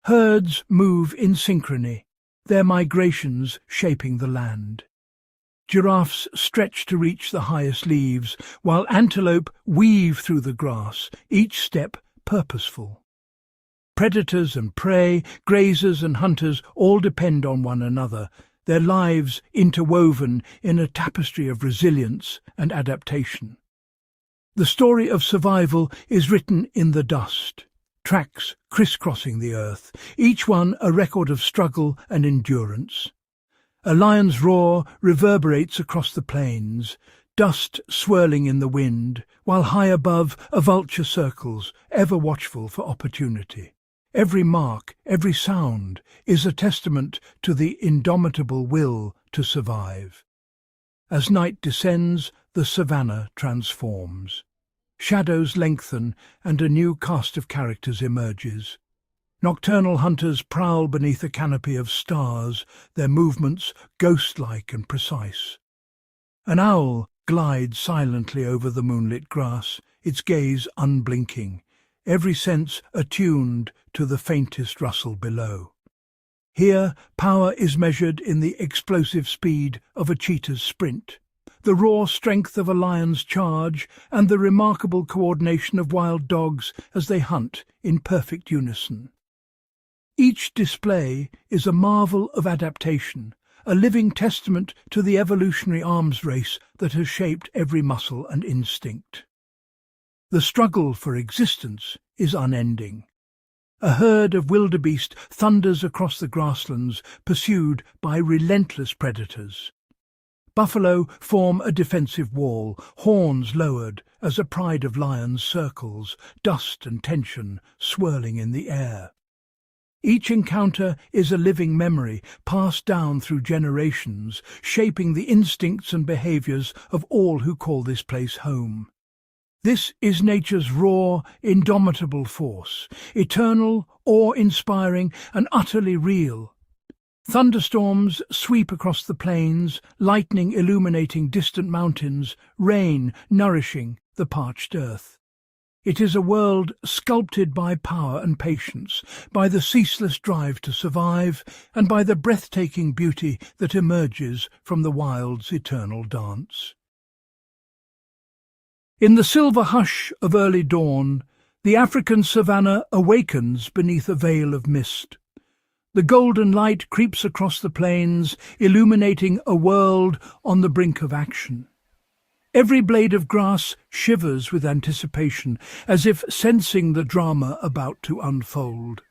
A: Herds move in synchrony, their migrations shaping the land. Giraffes stretch to reach the highest leaves, while antelope weave through the grass, each step purposeful. Predators and prey, grazers and hunters all depend on one another, their lives interwoven in a tapestry of resilience and adaptation. The story of survival is written in the dust, tracks crisscrossing the earth, each one a record of struggle and endurance. A lion's roar reverberates across the plains, dust swirling in the wind, while high above a vulture circles, ever watchful for opportunity. Every mark, every sound is a testament to the indomitable will to survive. As night descends, the savanna transforms. Shadows lengthen and a new cast of characters emerges. Nocturnal hunters prowl beneath a canopy of stars, their movements ghost-like and precise. An owl glides silently over the moonlit grass, its gaze unblinking, every sense attuned to the faintest rustle below. Here, power is measured in the explosive speed of a cheetah's sprint, the raw strength of a lion's charge, and the remarkable coordination of wild dogs as they hunt in perfect unison. Each display is a marvel of adaptation, a living testament to the evolutionary arms race that has shaped every muscle and instinct. The struggle for existence is unending. A herd of wildebeest thunders across the grasslands, pursued by relentless predators. Buffalo form a defensive wall, horns lowered as a pride of lions circles, dust and tension swirling in the air. Each encounter is a living memory passed down through generations, shaping the instincts and behaviors of all who call this place home. This is nature's raw, indomitable force, eternal, awe-inspiring, and utterly real. Thunderstorms sweep across the plains, lightning illuminating distant mountains, rain nourishing the parched earth. It is a world sculpted by power and patience, by the ceaseless drive to survive, and by the breathtaking beauty that emerges from the wild's eternal dance. In the silver hush of early dawn, the African savanna awakens beneath a veil of mist. The golden light creeps across the plains, illuminating a world on the brink of action. Every blade of grass shivers with anticipation, as if sensing the drama about to unfold.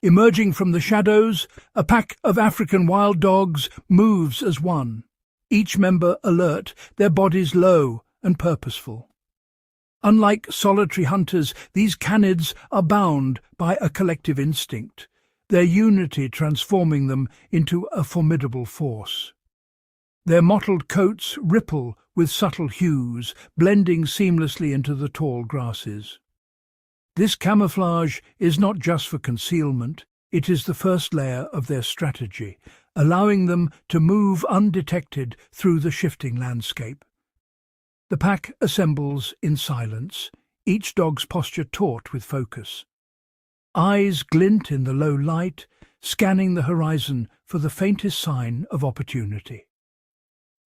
A: Emerging from the shadows, a pack of African wild dogs moves as one, each member alert, their bodies low and purposeful. Unlike solitary hunters, these canids are bound by a collective instinct, their unity transforming them into a formidable force. Their mottled coats ripple with subtle hues, blending seamlessly into the tall grasses. This camouflage is not just for concealment, it is the first layer of their strategy, allowing them to move undetected through the shifting landscape. The pack assembles in silence, each dog's posture taut with focus. Eyes glint in the low light, scanning the horizon for the faintest sign of opportunity.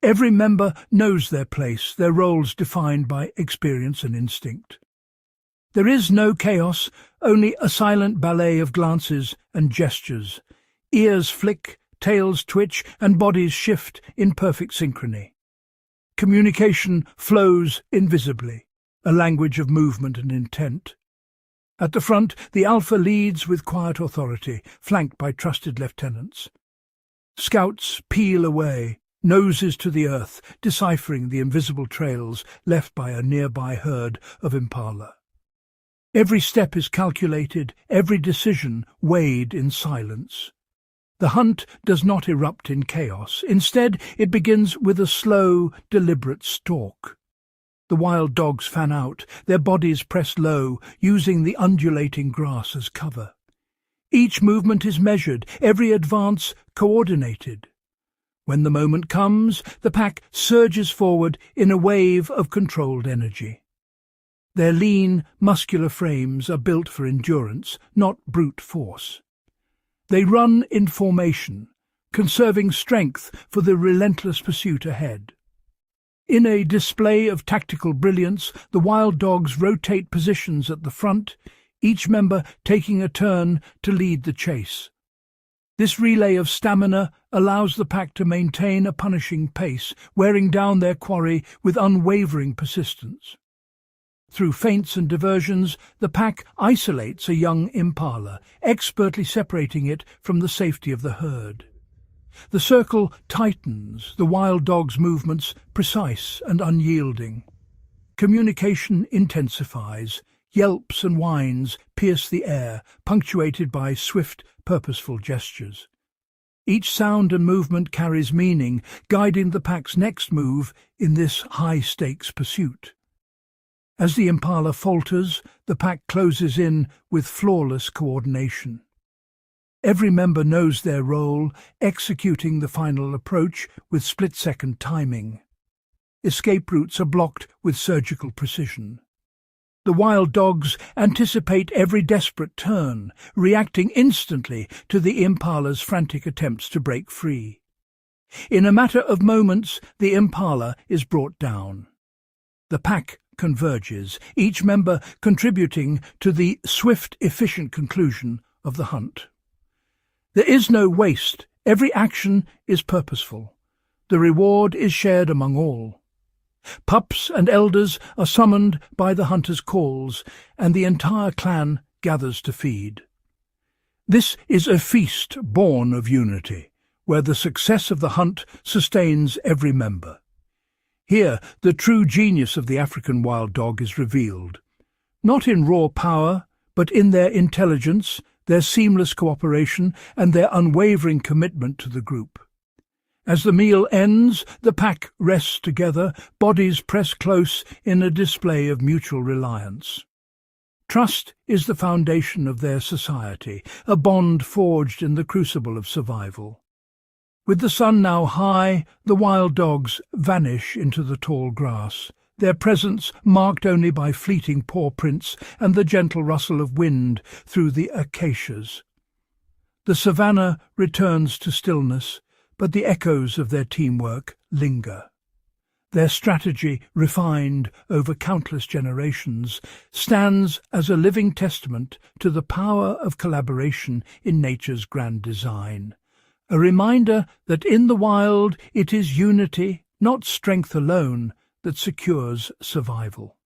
A: Every member knows their place, their roles defined by experience and instinct. There is no chaos, only a silent ballet of glances and gestures. Ears flick, tails twitch, and bodies shift in perfect synchrony. Communication flows invisibly, a language of movement and intent. At the front, the alpha leads with quiet authority, flanked by trusted lieutenants. Scouts peel away, noses to the earth, deciphering the invisible trails left by a nearby herd of impala. Every step is calculated, every decision weighed in silence. The hunt does not erupt in chaos. Instead, it begins with a slow, deliberate stalk. The wild dogs fan out, their bodies press low, using the undulating grass as cover. Each movement is measured, every advance coordinated. When the moment comes, the pack surges forward in a wave of controlled energy. Their lean, muscular frames are built for endurance, not brute force. They run in formation, conserving strength for the relentless pursuit ahead. In a display of tactical brilliance, the wild dogs rotate positions at the front, each member taking a turn to lead the chase. This relay of stamina allows the pack to maintain a punishing pace, wearing down their quarry with unwavering persistence. Through feints and diversions, the pack isolates a young impala, expertly separating it from the safety of the herd. The circle tightens, the wild dog's movements precise and unyielding. Communication intensifies, yelps and whines pierce the air, punctuated by swift, purposeful gestures. Each sound and movement carries meaning, guiding the pack's next move in this high-stakes pursuit. As the impala falters, the pack closes in with flawless coordination. Every member knows their role, executing the final approach with split-second timing. Escape routes are blocked with surgical precision. The wild dogs anticipate every desperate turn, reacting instantly to the impala's frantic attempts to break free. In a matter of moments, the impala is brought down. The pack converges, each member contributing to the swift, efficient conclusion of the hunt. There is no waste. Every action is purposeful. The reward is shared among all. Pups and elders are summoned by the hunter's calls, and the entire clan gathers to feed. This is a feast born of unity, where the success of the hunt sustains every member. Here, the true genius of the African wild dog is revealed, not in raw power, but in their intelligence, their seamless cooperation, and their unwavering commitment to the group. As the meal ends, the pack rests together, bodies press close in a display of mutual reliance. Trust is the foundation of their society, a bond forged in the crucible of survival. With the sun now high, the wild dogs vanish into the tall grass, their presence marked only by fleeting paw prints and the gentle rustle of wind through the acacias. The savanna returns to stillness, but the echoes of their teamwork linger. Their strategy, refined over countless generations, stands as a living testament to the power of collaboration in nature's grand design. A reminder that in the wild it is unity, not strength alone, that secures survival.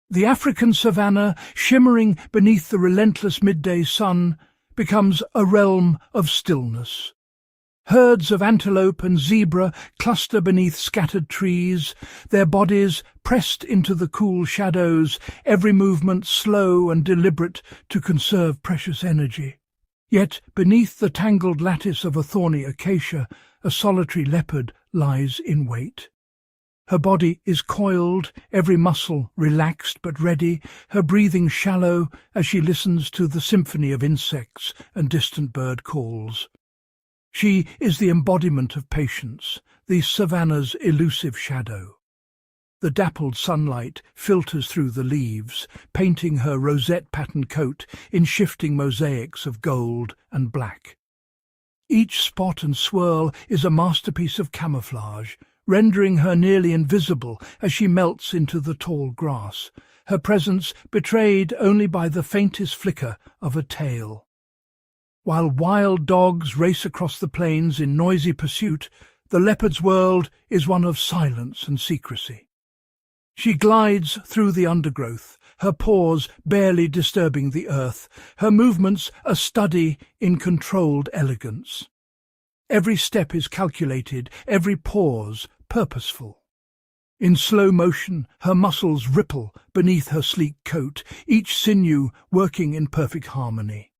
A: The African savanna, shimmering beneath the relentless midday sun, becomes a realm of stillness. Herds of antelope and zebra cluster beneath scattered trees, their bodies pressed into the cool shadows, every movement slow and deliberate to conserve precious energy. Yet beneath the tangled lattice of a thorny acacia, a solitary leopard lies in wait. Her body is coiled, every muscle relaxed but ready, her breathing shallow as she listens to the symphony of insects and distant bird calls. She is the embodiment of patience, the savanna's elusive shadow. The dappled sunlight filters through the leaves, painting her rosette-patterned coat in shifting mosaics of gold and black. Each spot and swirl is a masterpiece of camouflage, rendering her nearly invisible as she melts into the tall grass, her presence betrayed only by the faintest flicker of a tail. While wild dogs race across the plains in noisy pursuit, the leopard's world is one of silence and secrecy. She glides through the undergrowth, her paws barely disturbing the earth, her movements a study in controlled elegance. Every step is calculated, every pause purposeful. In slow motion, her muscles ripple beneath her sleek coat, each sinew working in perfect harmony.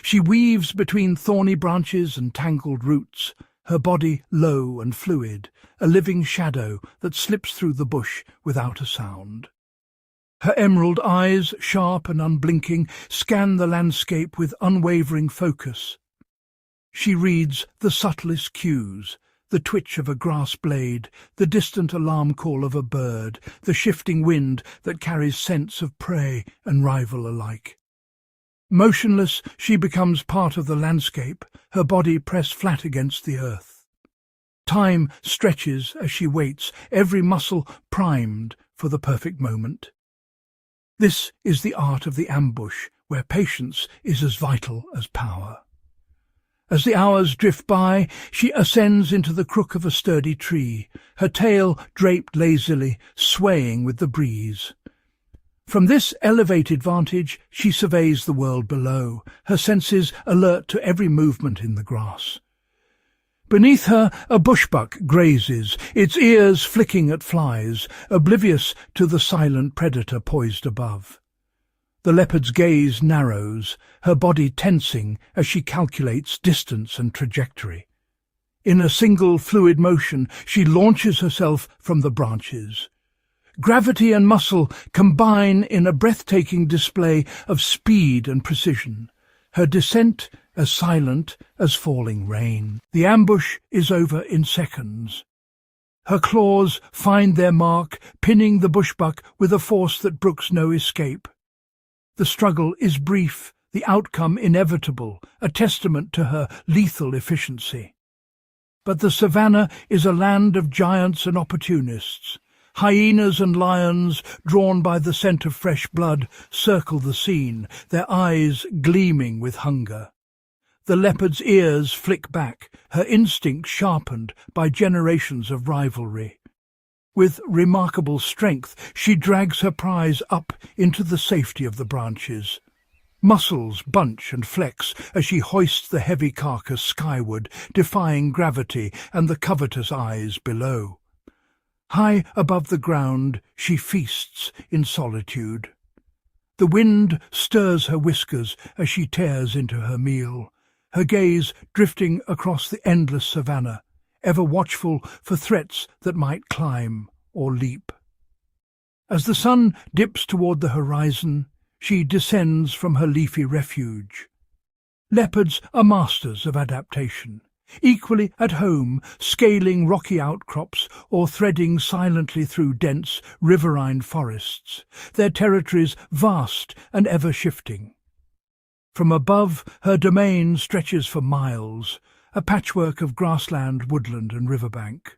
A: She weaves between thorny branches and tangled roots, her body low and fluid, a living shadow that slips through the bush without a sound. Her emerald eyes, sharp and unblinking, scan the landscape with unwavering focus. She reads the subtlest cues, the twitch of a grass blade, the distant alarm call of a bird, the shifting wind that carries scents of prey and rival alike. Motionless, she becomes part of the landscape, her body pressed flat against the earth. Time stretches as she waits, every muscle primed for the perfect moment. This is the art of the ambush, where patience is as vital as power. As the hours drift by, she ascends into the crook of a sturdy tree, her tail draped lazily, swaying with the breeze. From this elevated vantage, she surveys the world below, her senses alert to every movement in the grass. Beneath her, a bushbuck grazes, its ears flicking at flies, oblivious to the silent predator poised above. The leopard's gaze narrows, her body tensing as she calculates distance and trajectory. In a single fluid motion, she launches herself from the branches. Gravity and muscle combine in a breathtaking display of speed and precision, her descent as silent as falling rain. The ambush is over in seconds. Her claws find their mark, pinning the bushbuck with a force that brooks no escape. The struggle is brief, the outcome inevitable, a testament to her lethal efficiency. But the savanna is a land of giants and opportunists. Hyenas and lions, drawn by the scent of fresh blood, circle the scene, their eyes gleaming with hunger. The leopard's ears flick back, her instinct sharpened by generations of rivalry. With remarkable strength, she drags her prize up into the safety of the branches. Muscles bunch and flex as she hoists the heavy carcass skyward, defying gravity and the covetous eyes below. High above the ground, she feasts in solitude. The wind stirs her whiskers as she tears into her meal, her gaze drifting across the endless savanna, ever watchful for threats that might climb or leap. As the sun dips toward the horizon, she descends from her leafy refuge. Leopards are masters of adaptation, equally at home, scaling rocky outcrops or threading silently through dense, riverine forests, their territories vast and ever-shifting. From above, her domain stretches for miles, a patchwork of grassland, woodland and riverbank.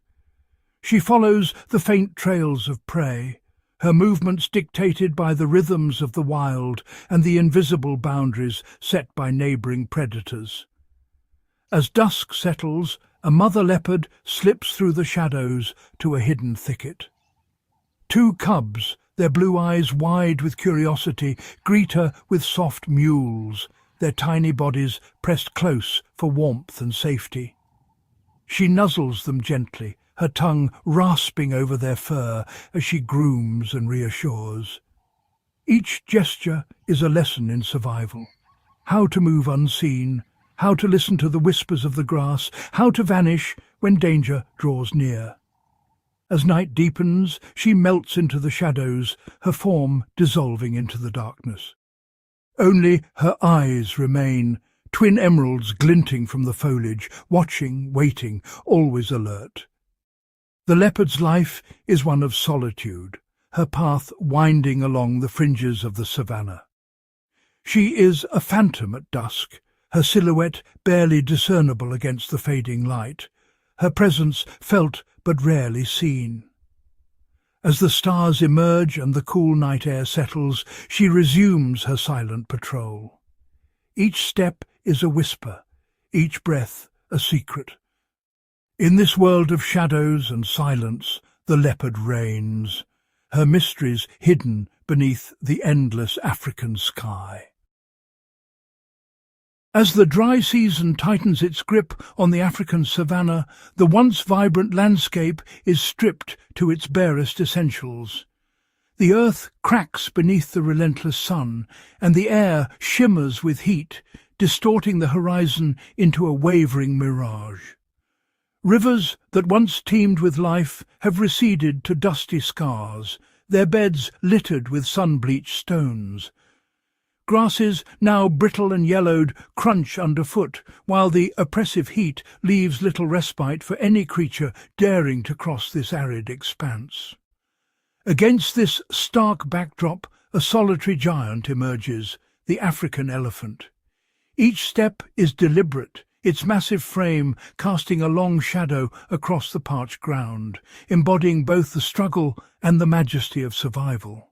A: She follows the faint trails of prey, her movements dictated by the rhythms of the wild and the invisible boundaries set by neighbouring predators. As dusk settles, a mother leopard slips through the shadows to a hidden thicket. Two cubs, their blue eyes wide with curiosity, greet her with soft mewls, their tiny bodies pressed close for warmth and safety. She nuzzles them gently, her tongue rasping over their fur as she grooms and reassures. Each gesture is a lesson in survival. How to move unseen, how to listen to the whispers of the grass, how to vanish when danger draws near. As night deepens, she melts into the shadows, her form dissolving into the darkness. Only her eyes remain, twin emeralds glinting from the foliage, watching, waiting, always alert. The leopard's life is one of solitude, her path winding along the fringes of the savanna. She is a phantom at dusk, her silhouette barely discernible against the fading light, her presence felt but rarely seen. As the stars emerge and the cool night air settles, she resumes her silent patrol. Each step is a whisper, each breath a secret. In this world of shadows and silence, the leopard reigns, her mysteries hidden beneath the endless African sky. As the dry season tightens its grip on the African savanna, the once vibrant landscape is stripped to its barest essentials. The earth cracks beneath the relentless sun, and the air shimmers with heat, distorting the horizon into a wavering mirage. Rivers that once teemed with life have receded to dusty scars, their beds littered with sun-bleached stones. Grasses, now brittle and yellowed, crunch underfoot, while the oppressive heat leaves little respite for any creature daring to cross this arid expanse. Against this stark backdrop, a solitary giant emerges, the African elephant. Each step is deliberate, its massive frame casting a long shadow across the parched ground, embodying both the struggle and the majesty of survival.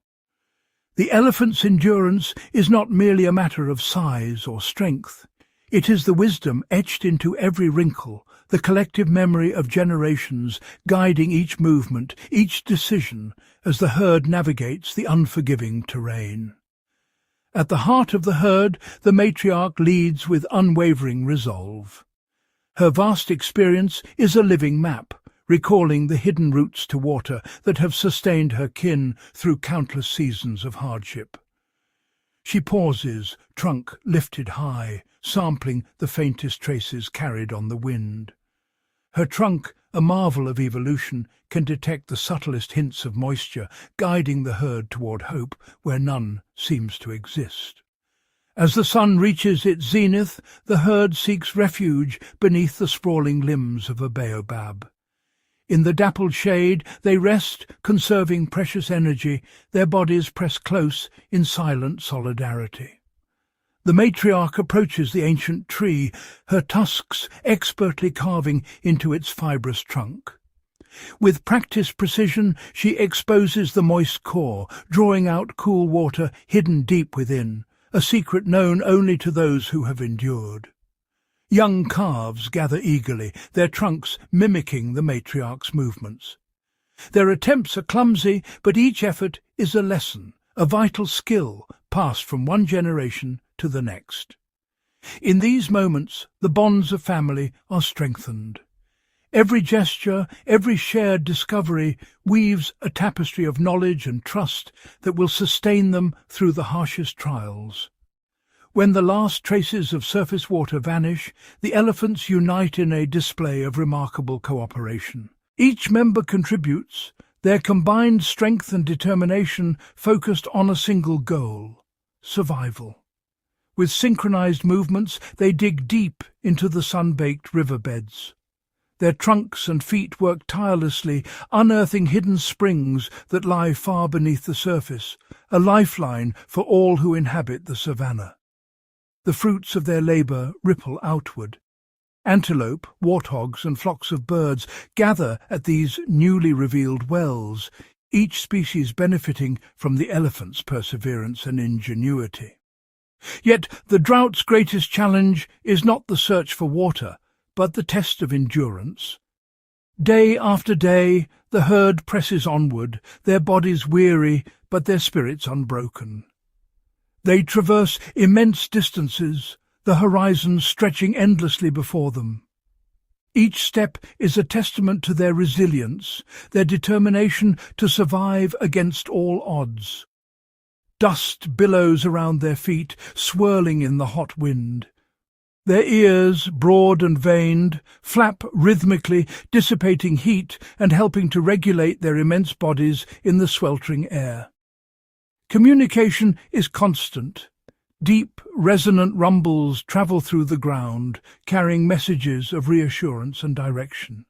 A: The elephant's endurance is not merely a matter of size or strength. It is the wisdom etched into every wrinkle, the collective memory of generations guiding each movement, each decision, as the herd navigates the unforgiving terrain. At the heart of the herd, the matriarch leads with unwavering resolve. Her vast experience is a living map, recalling the hidden routes to water that have sustained her kin through countless seasons of hardship. She pauses, trunk lifted high, sampling the faintest traces carried on the wind. Her trunk, a marvel of evolution, can detect the subtlest hints of moisture, guiding the herd toward hope where none seems to exist. As the sun reaches its zenith, the herd seeks refuge beneath the sprawling limbs of a baobab. In the dappled shade, they rest, conserving precious energy, their bodies pressed close in silent solidarity. The matriarch approaches the ancient tree, her tusks expertly carving into its fibrous trunk. With practiced precision, she exposes the moist core, drawing out cool water hidden deep within, a secret known only to those who have endured. Young calves gather eagerly, their trunks mimicking the matriarch's movements. Their attempts are clumsy, but each effort is a lesson, a vital skill passed from one generation to the next. In these moments, the bonds of family are strengthened. Every gesture, every shared discovery weaves a tapestry of knowledge and trust that will sustain them through the harshest trials. When the last traces of surface water vanish, the elephants unite in a display of remarkable cooperation. Each member contributes, their combined strength and determination focused on a single goal: survival. With synchronized movements, they dig deep into the sun-baked riverbeds. Their trunks and feet work tirelessly, unearthing hidden springs that lie far beneath the surface, a lifeline for all who inhabit the savanna. The fruits of their labor ripple outward. Antelope, warthogs, and flocks of birds gather at these newly revealed wells, each species benefiting from the elephant's perseverance and ingenuity. Yet the drought's greatest challenge is not the search for water, but the test of endurance. Day after day, the herd presses onward, their bodies weary, but their spirits unbroken. They traverse immense distances, the horizon stretching endlessly before them. Each step is a testament to their resilience, their determination to survive against all odds. Dust billows around their feet, swirling in the hot wind. Their ears, broad and veined, flap rhythmically, dissipating heat and helping to regulate their immense bodies in the sweltering air. Communication is constant. Deep, resonant rumbles travel through the ground, carrying messages of reassurance and direction.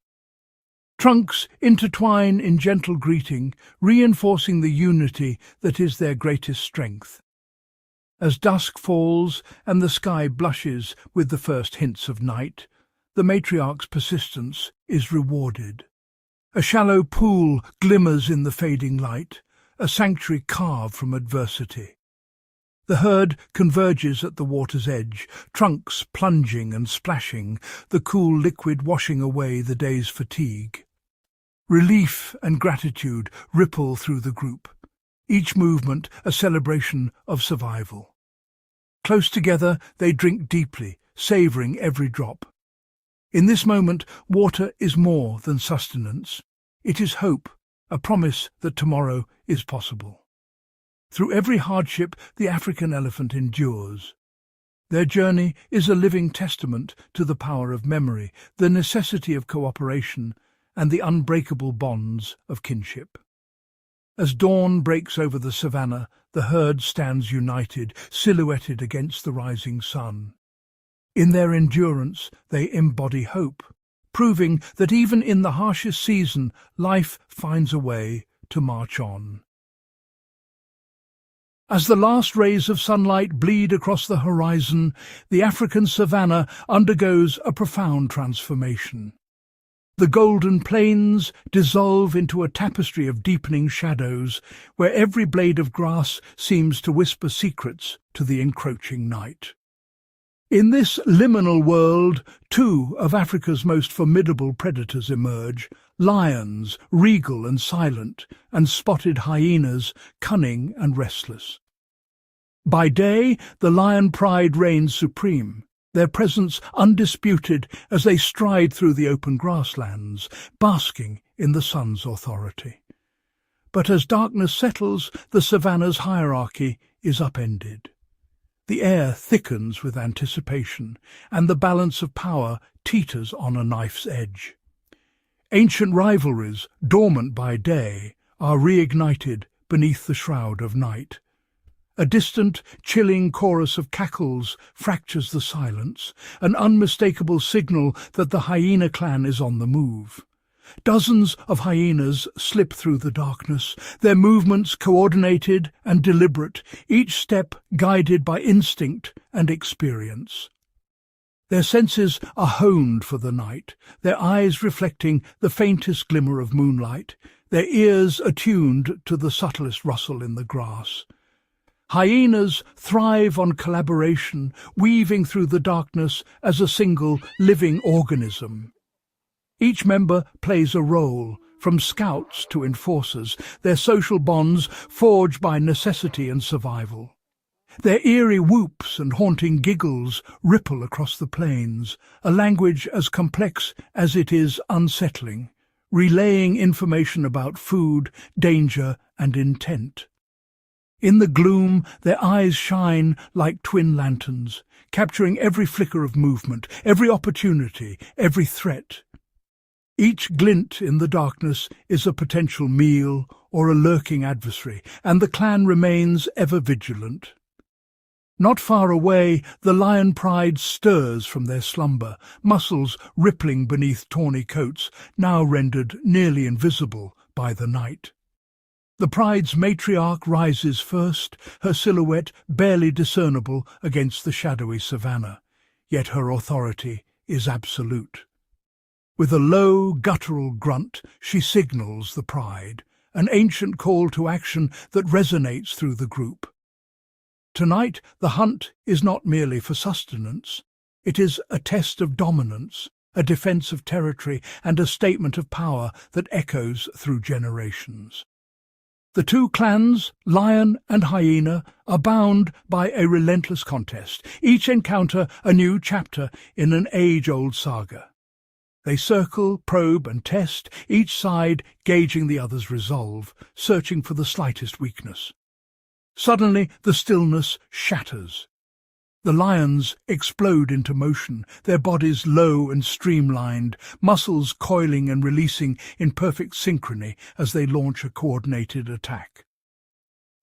A: Trunks intertwine in gentle greeting, reinforcing the unity that is their greatest strength. As dusk falls and the sky blushes with the first hints of night, the matriarch's persistence is rewarded. A shallow pool glimmers in the fading light, a sanctuary carved from adversity. The herd converges at the water's edge, trunks plunging and splashing, the cool liquid washing away the day's fatigue. Relief and gratitude ripple through the group, each movement a celebration of survival. Close together, they drink deeply, savouring every drop. In this moment, water is more than sustenance. It is hope, a promise that tomorrow is possible. Through every hardship, the African elephant endures. Their journey is a living testament to the power of memory, the necessity of cooperation, and the unbreakable bonds of kinship. As dawn breaks over the savannah, the herd stands united, silhouetted against the rising sun. In their endurance, they embody hope, proving that even in the harshest season, life finds a way to march on. As the last rays of sunlight bleed across the horizon, the African savanna undergoes a profound transformation. The golden plains dissolve into a tapestry of deepening shadows, where every blade of grass seems to whisper secrets to the encroaching night. In this liminal world, two of Africa's most formidable predators emerge: lions, regal and silent, and spotted hyenas, cunning and restless. By day, the lion pride reigns supreme, their presence undisputed as they stride through the open grasslands, basking in the sun's authority. But as darkness settles, the savanna's hierarchy is upended. The air thickens with anticipation, and the balance of power teeters on a knife's edge. Ancient rivalries, dormant by day, are reignited beneath the shroud of night. A distant, chilling chorus of cackles fractures the silence, an unmistakable signal that the hyena clan is on the move. Dozens of hyenas slip through the darkness, their movements coordinated and deliberate, each step guided by instinct and experience. Their senses are honed for the night, their eyes reflecting the faintest glimmer of moonlight, their ears attuned to the subtlest rustle in the grass. Hyenas thrive on collaboration, weaving through the darkness as a single living organism. Each member plays a role, from scouts to enforcers, their social bonds forged by necessity and survival. Their eerie whoops and haunting giggles ripple across the plains, a language as complex as it is unsettling, relaying information about food, danger, and intent. In the gloom, their eyes shine like twin lanterns, capturing every flicker of movement, every opportunity, every threat. Each glint in the darkness is a potential meal or a lurking adversary, and the clan remains ever vigilant. Not far away, the lion pride stirs from their slumber, muscles rippling beneath tawny coats, now rendered nearly invisible by the night. The pride's matriarch rises first, her silhouette barely discernible against the shadowy savannah, yet her authority is absolute. With a low, guttural grunt, she signals the pride, an ancient call to action that resonates through the group. Tonight, the hunt is not merely for sustenance. It is a test of dominance, a defense of territory, and a statement of power that echoes through generations. The two clans, lion and hyena, are bound by a relentless contest, each encounter a new chapter in an age-old saga. They circle, probe and test, each side gauging the other's resolve, searching for the slightest weakness. Suddenly the stillness shatters. The lions explode into motion, their bodies low and streamlined, muscles coiling and releasing in perfect synchrony as they launch a coordinated attack.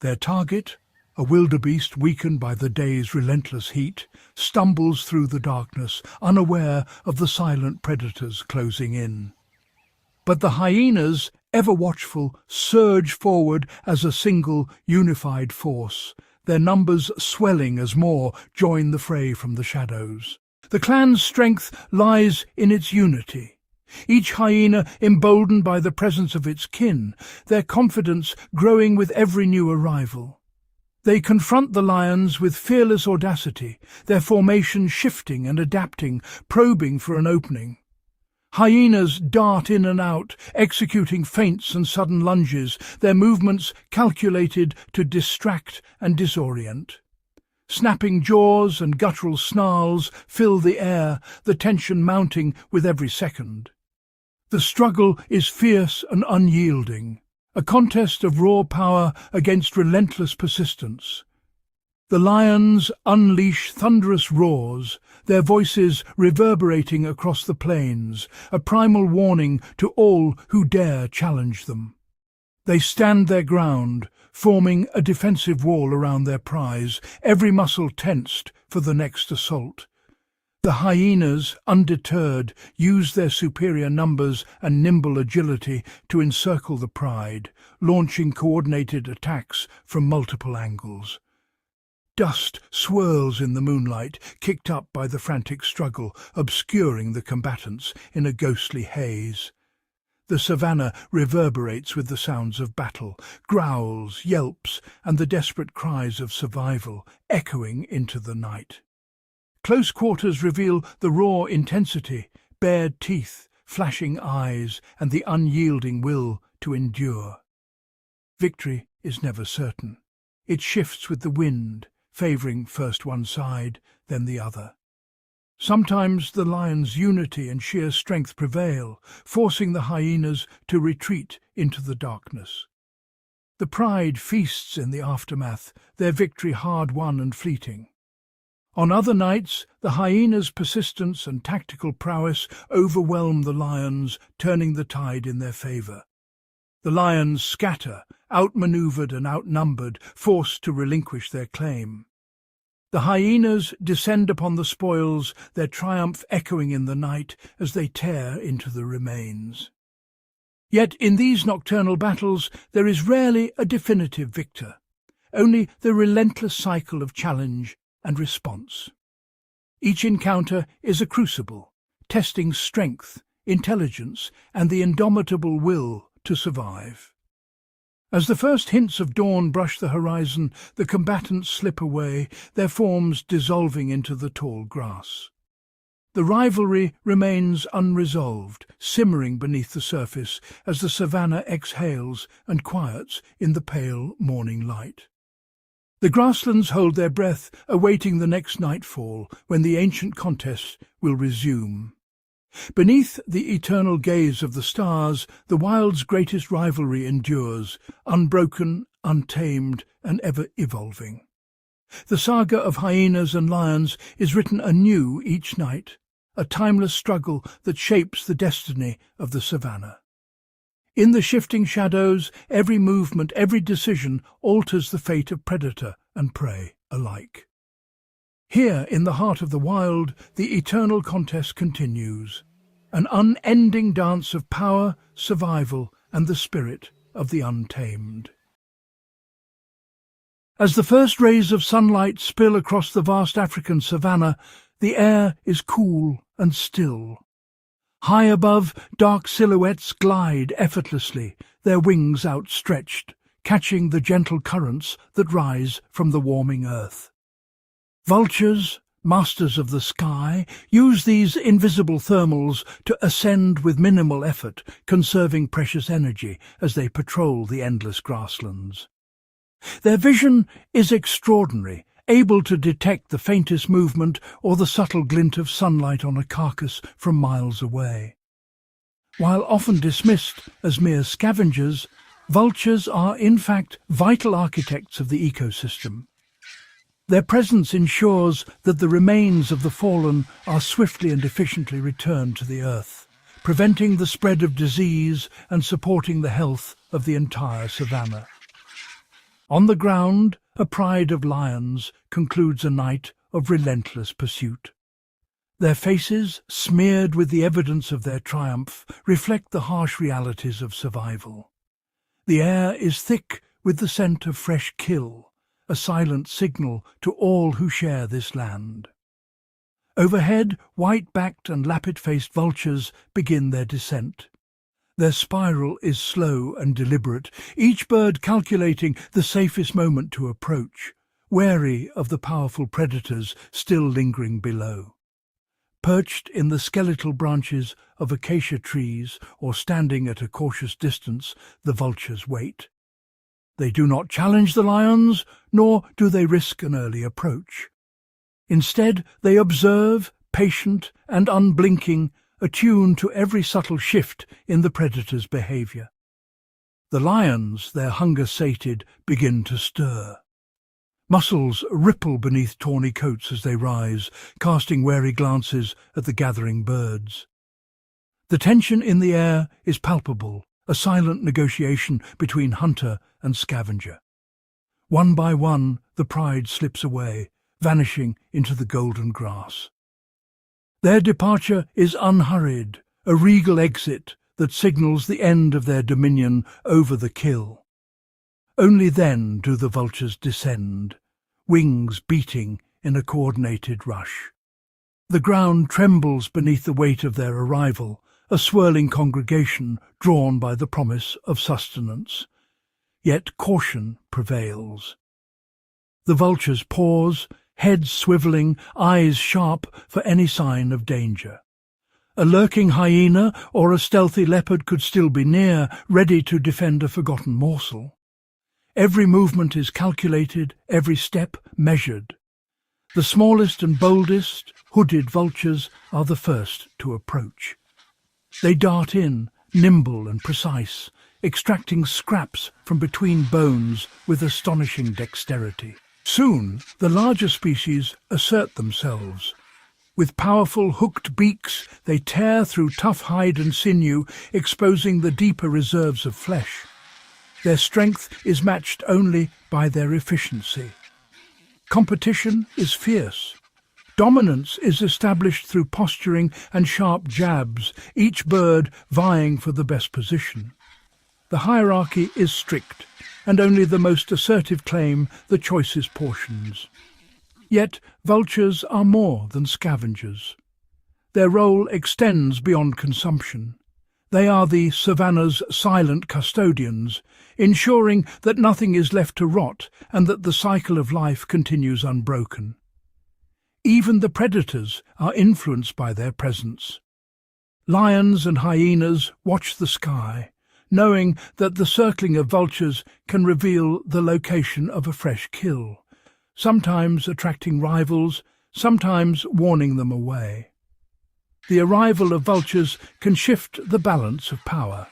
A: Their target, a wildebeest weakened by the day's relentless heat, stumbles through the darkness, unaware of the silent predators closing in. But the hyenas, ever watchful, surge forward as a single, unified force, their numbers swelling as more join the fray from the shadows. The clan's strength lies in its unity. Each hyena emboldened by the presence of its kin, their confidence growing with every new arrival. They confront the lions with fearless audacity, their formation shifting and adapting, probing for an opening. Hyenas dart in and out, executing feints and sudden lunges, their movements calculated to distract and disorient. Snapping jaws and guttural snarls fill the air, the tension mounting with every second. The struggle is fierce and unyielding, a contest of raw power against relentless persistence. The lions unleash thunderous roars, their voices reverberating across the plains, a primal warning to all who dare challenge them. They stand their ground, forming a defensive wall around their prize, every muscle tensed for the next assault. The hyenas, undeterred, use their superior numbers and nimble agility to encircle the pride, launching coordinated attacks from multiple angles. Dust swirls in the moonlight, kicked up by the frantic struggle, obscuring the combatants in a ghostly haze. The savanna reverberates with the sounds of battle, growls, yelps, and the desperate cries of survival, echoing into the night. Close quarters reveal the raw intensity, bared teeth, flashing eyes, and the unyielding will to endure. Victory is never certain. It shifts with the wind, favouring first one side, then the other. Sometimes the lion's unity and sheer strength prevail, forcing the hyenas to retreat into the darkness. The pride feasts in the aftermath, their victory hard-won and fleeting. On other nights, the hyenas' persistence and tactical prowess overwhelm the lions, turning the tide in their favour. The lions scatter, outmanoeuvred and outnumbered, forced to relinquish their claim. The hyenas descend upon the spoils, their triumph echoing in the night as they tear into the remains. Yet in these nocturnal battles there is rarely a definitive victor, only the relentless cycle of challenge and response. Each encounter is a crucible, testing strength, intelligence, and the indomitable will to survive. As the first hints of dawn brush the horizon, the combatants slip away, their forms dissolving into the tall grass. The rivalry remains unresolved, simmering beneath the surface as the savanna exhales and quiets in the pale morning light. The grasslands hold their breath, awaiting the next nightfall, when the ancient contest will resume. Beneath the eternal gaze of the stars, the wild's greatest rivalry endures, unbroken, untamed, and ever evolving. The saga of hyenas and lions is written anew each night, a timeless struggle that shapes the destiny of the savanna. In the shifting shadows, every movement, every decision alters the fate of predator and prey alike. Here, in the heart of the wild, the eternal contest continues, an unending dance of power, survival, and the spirit of the untamed. As the first rays of sunlight spill across the vast African savanna, the air is cool and still. High above, dark silhouettes glide effortlessly, their wings outstretched, catching the gentle currents that rise from the warming earth. Vultures, masters of the sky, use these invisible thermals to ascend with minimal effort, conserving precious energy as they patrol the endless grasslands. Their vision is extraordinary, able to detect the faintest movement or the subtle glint of sunlight on a carcass from miles away. While often dismissed as mere scavengers, vultures are in fact vital architects of the ecosystem. Their presence ensures that the remains of the fallen are swiftly and efficiently returned to the earth, preventing the spread of disease and supporting the health of the entire savanna. On the ground, a pride of lions concludes a night of relentless pursuit. Their faces, smeared with the evidence of their triumph, reflect the harsh realities of survival. The air is thick with the scent of fresh kill, a silent signal to all who share this land. Overhead, white-backed and lappet-faced vultures begin their descent. Their spiral is slow and deliberate, each bird calculating the safest moment to approach, wary of the powerful predators still lingering below. Perched in the skeletal branches of acacia trees or standing at a cautious distance, the vultures wait. They do not challenge the lions, nor do they risk an early approach. Instead, they observe, patient and unblinking, attuned to every subtle shift in the predator's behavior. The lions, their hunger sated, begin to stir. Muscles ripple beneath tawny coats as they rise, casting wary glances at the gathering birds. The tension in the air is palpable, a silent negotiation between hunter and scavenger. One by one, the pride slips away, vanishing into the golden grass. Their departure is unhurried, a regal exit that signals the end of their dominion over the kill. Only then do the vultures descend, wings beating in a coordinated rush. The ground trembles beneath the weight of their arrival, a swirling congregation drawn by the promise of sustenance. Yet caution prevails. The vultures pause, heads swivelling, eyes sharp for any sign of danger. A lurking hyena or a stealthy leopard could still be near, ready to defend a forgotten morsel. Every movement is calculated, every step measured. The smallest and boldest, hooded vultures are the first to approach. They dart in, nimble and precise, extracting scraps from between bones with astonishing dexterity. Soon, the larger species assert themselves. With powerful hooked beaks, they tear through tough hide and sinew, exposing the deeper reserves of flesh. Their strength is matched only by their efficiency. Competition is fierce. Dominance is established through posturing and sharp jabs, each bird vying for the best position. The hierarchy is strict, and only the most assertive claim the choicest portions. Yet vultures are more than scavengers. Their role extends beyond consumption. They are the savanna's silent custodians, ensuring that nothing is left to rot and that the cycle of life continues unbroken. Even the predators are influenced by their presence. Lions and hyenas watch the sky, knowing that the circling of vultures can reveal the location of a fresh kill, sometimes attracting rivals, sometimes warning them away. The arrival of vultures can shift the balance of power.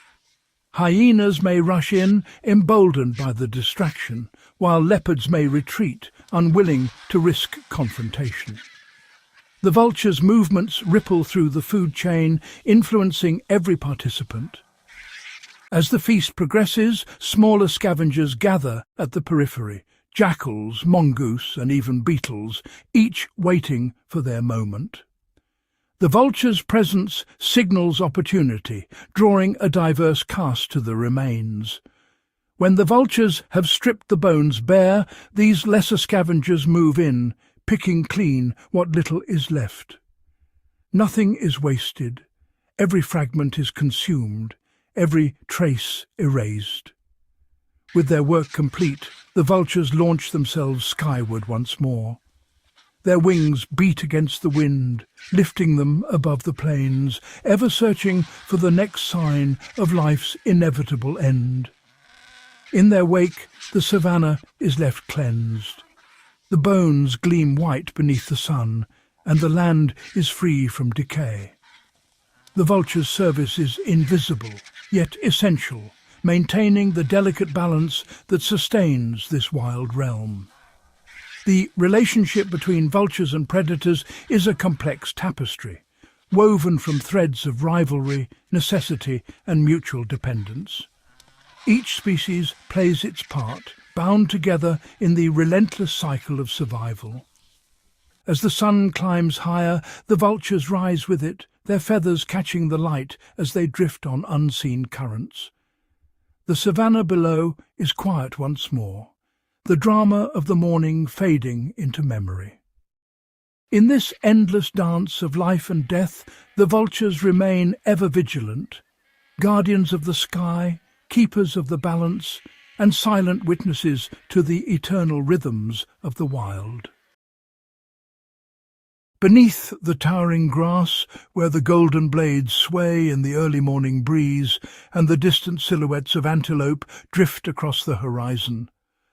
A: Hyenas may rush in, emboldened by the distraction, while leopards may retreat, unwilling to risk confrontation. The vulture's movements ripple through the food chain, influencing every participant. As the feast progresses, smaller scavengers gather at the periphery, jackals, mongoose, and even beetles, each waiting for their moment. The vulture's presence signals opportunity, drawing a diverse cast to the remains. When the vultures have stripped the bones bare, these lesser scavengers move in, picking clean what little is left. Nothing is wasted. Every fragment is consumed, every trace erased. With their work complete, the vultures launch themselves skyward once more. Their wings beat against the wind, lifting them above the plains, ever searching for the next sign of life's inevitable end. In their wake, the savanna is left cleansed. The bones gleam white beneath the sun, and the land is free from decay. The vulture's service is invisible, yet essential, maintaining the delicate balance that sustains this wild realm. The relationship between vultures and predators is a complex tapestry, woven from threads of rivalry, necessity, and mutual dependence. Each species plays its part, bound together in the relentless cycle of survival. As the sun climbs higher, the vultures rise with it, their feathers catching the light as they drift on unseen currents. The savanna below is quiet once more, the drama of the morning fading into memory. In this endless dance of life and death, the vultures remain ever vigilant, guardians of the sky, keepers of the balance, and silent witnesses to the eternal rhythms of the wild. Beneath the towering grass, where the golden blades sway in the early morning breeze and the distant silhouettes of antelope drift across the horizon,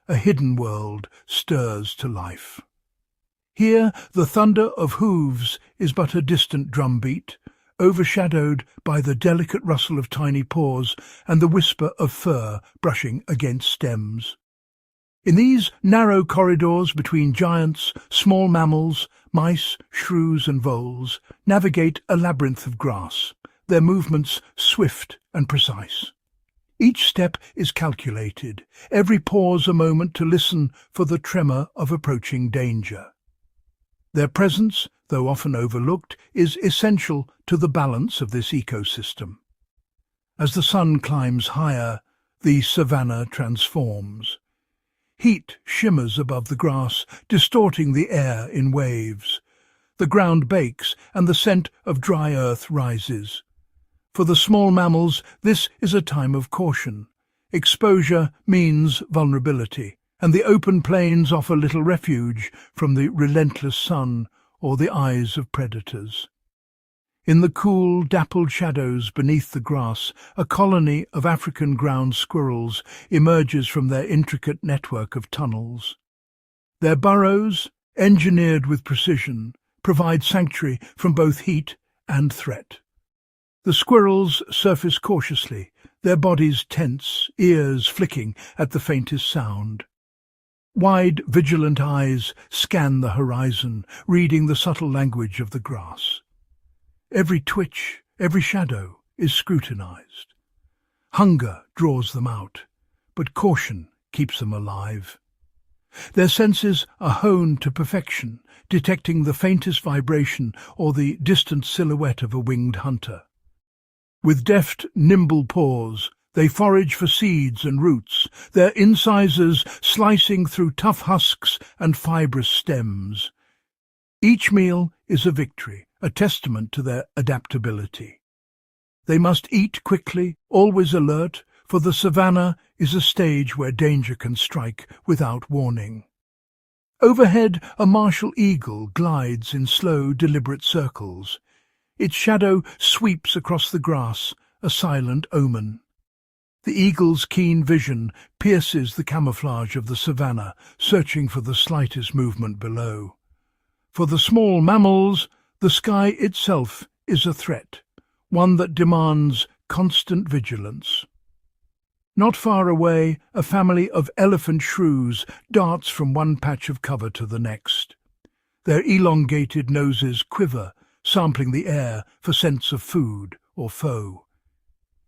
A: a hidden world stirs to life. Here the thunder of hooves is but a distant drumbeat, overshadowed by the delicate rustle of tiny paws and the whisper of fur brushing against stems. In these narrow corridors between giants, small mammals, mice, shrews and voles navigate a labyrinth of grass, their movements swift and precise. Each step is calculated, every pause a moment to listen for the tremor of approaching danger. Their presence, though often overlooked, is essential to the balance of this ecosystem. As the sun climbs higher, the savanna transforms. Heat shimmers above the grass, distorting the air in waves. The ground bakes, and the scent of dry earth rises. For the small mammals, this is a time of caution. Exposure means vulnerability, and the open plains offer little refuge from the relentless sun or the eyes of predators. In the cool, dappled shadows beneath the grass, a colony of African ground squirrels emerges from their intricate network of tunnels. Their burrows, engineered with precision, provide sanctuary from both heat and threat. The squirrels surface cautiously, their bodies tense, ears flicking at the faintest sound. Wide, vigilant eyes scan the horizon, reading the subtle language of the grass. Every twitch, every shadow is scrutinized. Hunger draws them out, but caution keeps them alive. Their senses are honed to perfection, detecting the faintest vibration or the distant silhouette of a winged hunter. With deft, nimble paws, they forage for seeds and roots, their incisors slicing through tough husks and fibrous stems. Each meal is a victory, a testament to their adaptability. They must eat quickly, always alert, for the savanna is a stage where danger can strike without warning. Overhead, a martial eagle glides in slow, deliberate circles. Its shadow sweeps across the grass, a silent omen. The eagle's keen vision pierces the camouflage of the savanna, searching for the slightest movement below. For the small mammals, the sky itself is a threat, one that demands constant vigilance. Not far away, a family of elephant shrews darts from one patch of cover to the next. Their elongated noses quiver, sampling the air for scents of food or foe.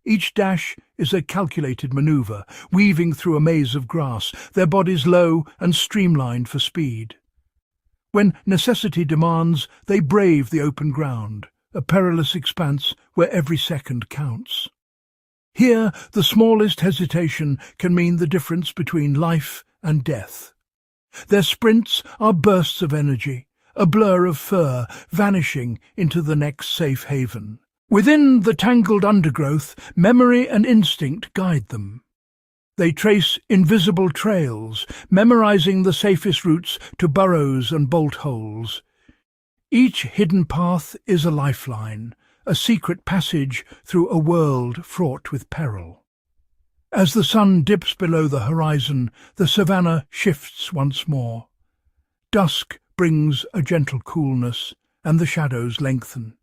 A: Each dash is a calculated maneuver, weaving through a maze of grass, their bodies low and streamlined for speed. When necessity demands, they brave the open ground, a perilous expanse where every second counts. Here, the smallest hesitation can mean the difference between life and death. Their sprints are bursts of energy, a blur of fur vanishing into the next safe haven. Within the tangled undergrowth, memory and instinct guide them. They trace invisible trails, memorizing the safest routes to burrows and bolt holes. Each hidden path is a lifeline, a secret passage through a world fraught with peril. As the sun dips below the horizon, the savanna shifts once more. Dusk brings a gentle coolness, and the shadows lengthen.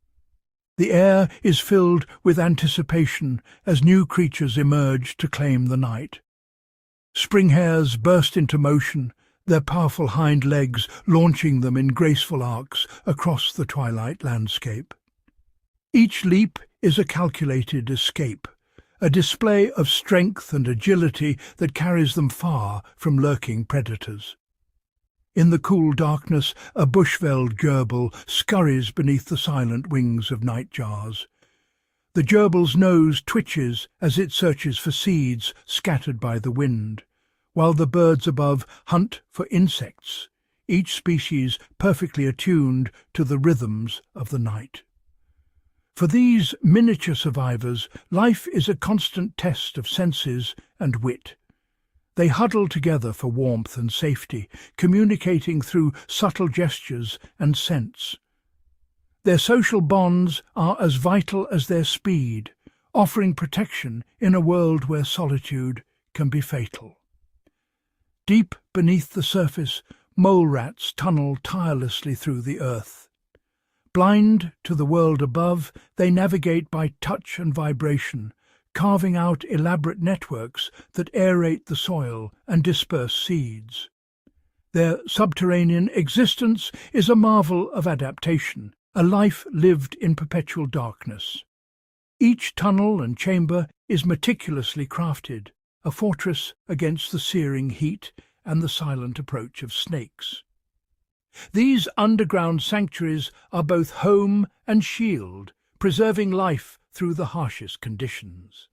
A: The air is filled with anticipation as new creatures emerge to claim the night. Spring hares burst into motion, their powerful hind legs launching them in graceful arcs across the twilight landscape. Each leap is a calculated escape, a display of strength and agility that carries them far from lurking predators. In the cool darkness, a bush-veld gerbil scurries beneath the silent wings of nightjars. The gerbil's nose twitches as it searches for seeds scattered by the wind, while the birds above hunt for insects, each species perfectly attuned to the rhythms of the night. For these miniature survivors, life is a constant test of senses and wit. They huddle together for warmth and safety, communicating through subtle gestures and scents. Their social bonds are as vital as their speed, offering protection in a world where solitude can be fatal. Deep beneath the surface, mole rats tunnel tirelessly through the earth. Blind to the world above, they navigate by touch and vibration, carving out elaborate networks that aerate the soil and disperse seeds. Their subterranean existence is a marvel of adaptation, a life lived in perpetual darkness. Each tunnel and chamber is meticulously crafted, a fortress against the searing heat and the silent approach of snakes. These underground sanctuaries are both home and shield, preserving life through the harshest conditions.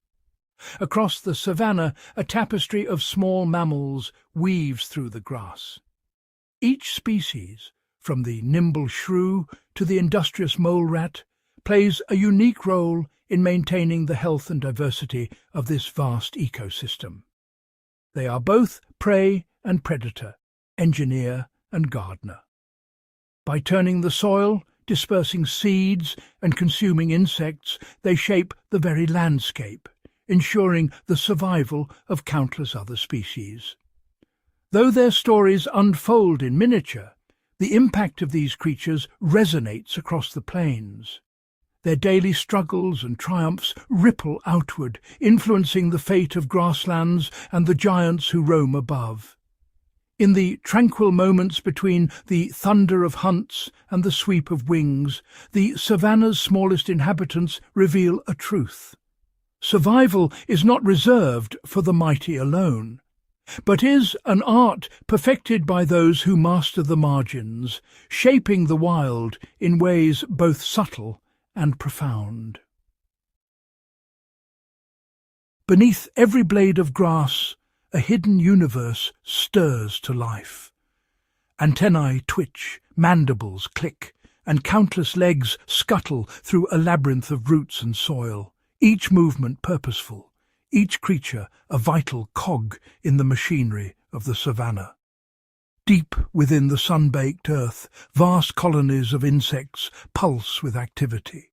A: Across the savanna, a tapestry of small mammals weaves through the grass. Each species, from the nimble shrew to the industrious mole rat, plays a unique role in maintaining the health and diversity of this vast ecosystem. They are both prey and predator, engineer and gardener. By turning the soil, dispersing seeds and consuming insects, they shape the very landscape, ensuring the survival of countless other species. Though their stories unfold in miniature, the impact of these creatures resonates across the plains. Their daily struggles and triumphs ripple outward, influencing the fate of grasslands and the giants who roam above. In the tranquil moments between the thunder of hunts and the sweep of wings, the savanna's smallest inhabitants reveal a truth. Survival is not reserved for the mighty alone, but is an art perfected by those who master the margins, shaping the wild in ways both subtle and profound. Beneath every blade of grass, a hidden universe stirs to life. Antennae twitch, mandibles click, and countless legs scuttle through a labyrinth of roots and soil, each movement purposeful, each creature a vital cog in the machinery of the savanna. Deep within the sun-baked earth, vast colonies of insects pulse with activity.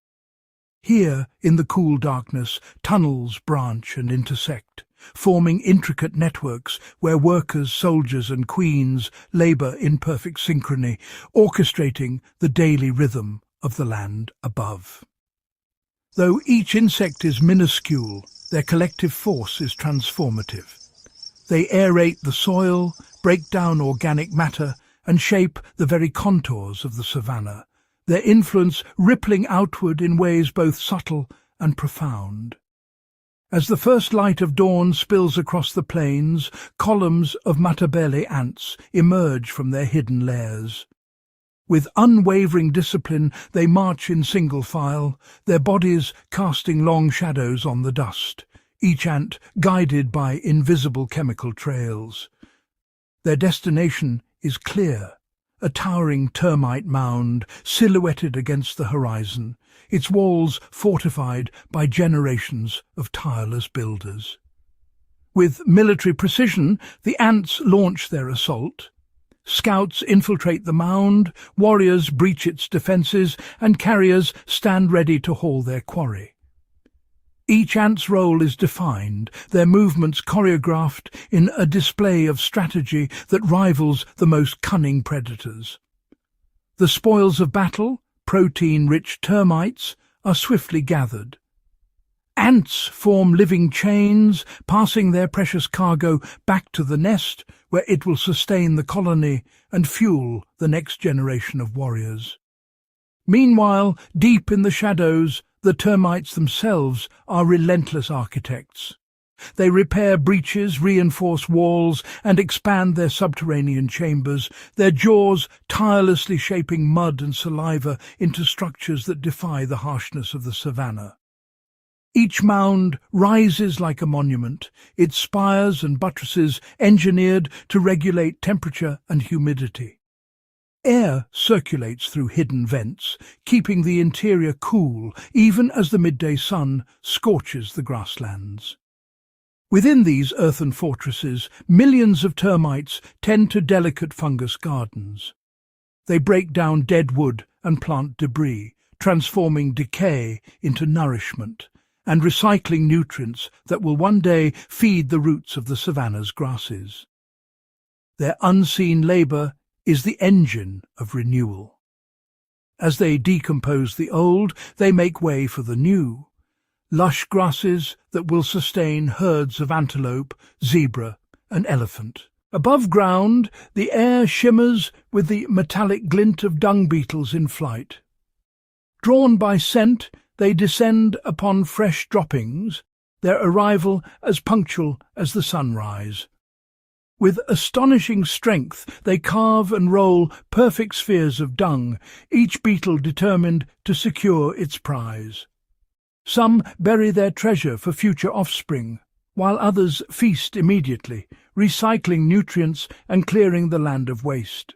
A: Here, in the cool darkness, tunnels branch and intersect, forming intricate networks where workers, soldiers and queens labour in perfect synchrony, orchestrating the daily rhythm of the land above. Though each insect is minuscule, their collective force is transformative. They aerate the soil, break down organic matter, and shape the very contours of the savanna, their influence rippling outward in ways both subtle and profound. As the first light of dawn spills across the plains, columns of matabele ants emerge from their hidden lairs. With unwavering discipline, they march in single file, their bodies casting long shadows on the dust, each ant guided by invisible chemical trails. Their destination is clear, a towering termite mound silhouetted against the horizon, its walls fortified by generations of tireless builders. With military precision, the ants launch their assault. Scouts infiltrate the mound, warriors breach its defences, and carriers stand ready to haul their quarry. Each ant's role is defined, their movements choreographed in a display of strategy that rivals the most cunning predators. The spoils of battle, protein-rich termites, are swiftly gathered. Ants form living chains, passing their precious cargo back to the nest, where it will sustain the colony and fuel the next generation of warriors. Meanwhile, deep in the shadows, the termites themselves are relentless architects. They repair breaches, reinforce walls, and expand their subterranean chambers, their jaws tirelessly shaping mud and saliva into structures that defy the harshness of the savanna. Each mound rises like a monument, its spires and buttresses engineered to regulate temperature and humidity. Air circulates through hidden vents, keeping the interior cool even as the midday sun scorches the grasslands. Within these earthen fortresses, millions of termites tend to delicate fungus gardens. They break down dead wood and plant debris, transforming decay into nourishment, and recycling nutrients that will one day feed the roots of the savanna's grasses. Their unseen labour is the engine of renewal. As they decompose the old, they make way for the new, lush grasses that will sustain herds of antelope, zebra, and elephant. Above ground, the air shimmers with the metallic glint of dung beetles in flight. Drawn by scent, they descend upon fresh droppings, their arrival as punctual as the sunrise. With astonishing strength, they carve and roll perfect spheres of dung, each beetle determined to secure its prize. Some bury their treasure for future offspring, while others feast immediately, recycling nutrients and clearing the land of waste.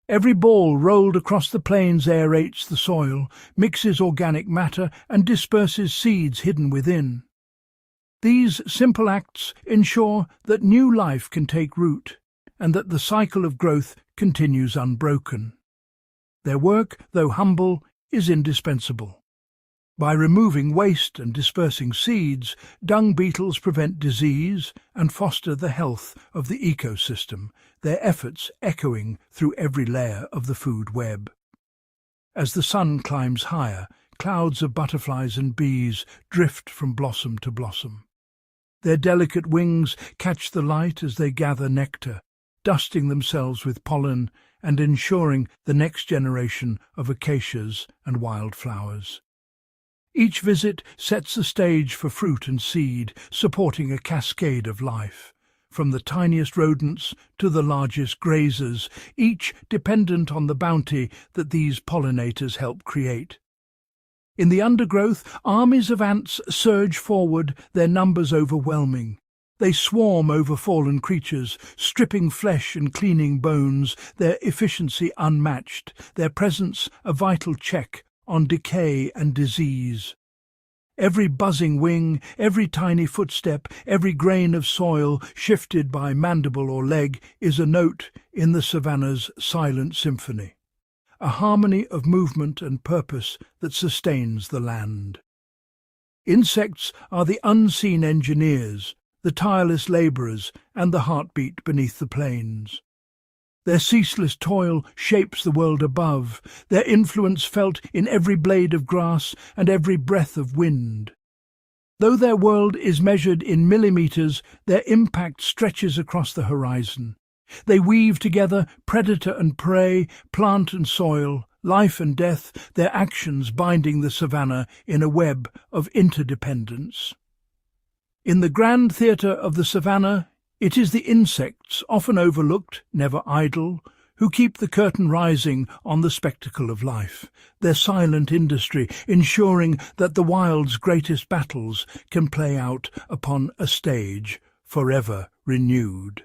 A: Every ball rolled across the plains aerates the soil, mixes organic matter, and disperses seeds hidden within. These simple acts ensure that new life can take root, and that the cycle of growth continues unbroken. Their work, though humble, is indispensable. By removing waste and dispersing seeds, dung beetles prevent disease and foster the health of the ecosystem, their efforts echoing through every layer of the food web. As the sun climbs higher, clouds of butterflies and bees drift from blossom to blossom. Their delicate wings catch the light as they gather nectar, dusting themselves with pollen and ensuring the next generation of acacias and wildflowers. Each visit sets the stage for fruit and seed, supporting a cascade of life, from the tiniest rodents to the largest grazers, each dependent on the bounty that these pollinators help create. In the undergrowth, armies of ants surge forward, their numbers overwhelming. They swarm over fallen creatures, stripping flesh and cleaning bones, their efficiency unmatched, their presence a vital check on decay and disease. Every buzzing wing, every tiny footstep, every grain of soil shifted by mandible or leg is a note in the savanna's silent symphony, a harmony of movement and purpose that sustains the land. Insects are the unseen engineers, the tireless labourers, and the heartbeat beneath the plains. Their ceaseless toil shapes the world above, their influence felt in every blade of grass and every breath of wind. Though their world is measured in millimetres, their impact stretches across the horizon. They weave together predator and prey, plant and soil, life and death, their actions binding the savanna in a web of interdependence. In the grand theatre of the savanna, it is the insects, often overlooked, never idle, who keep the curtain rising on the spectacle of life, their silent industry ensuring that the wild's greatest battles can play out upon a stage forever renewed.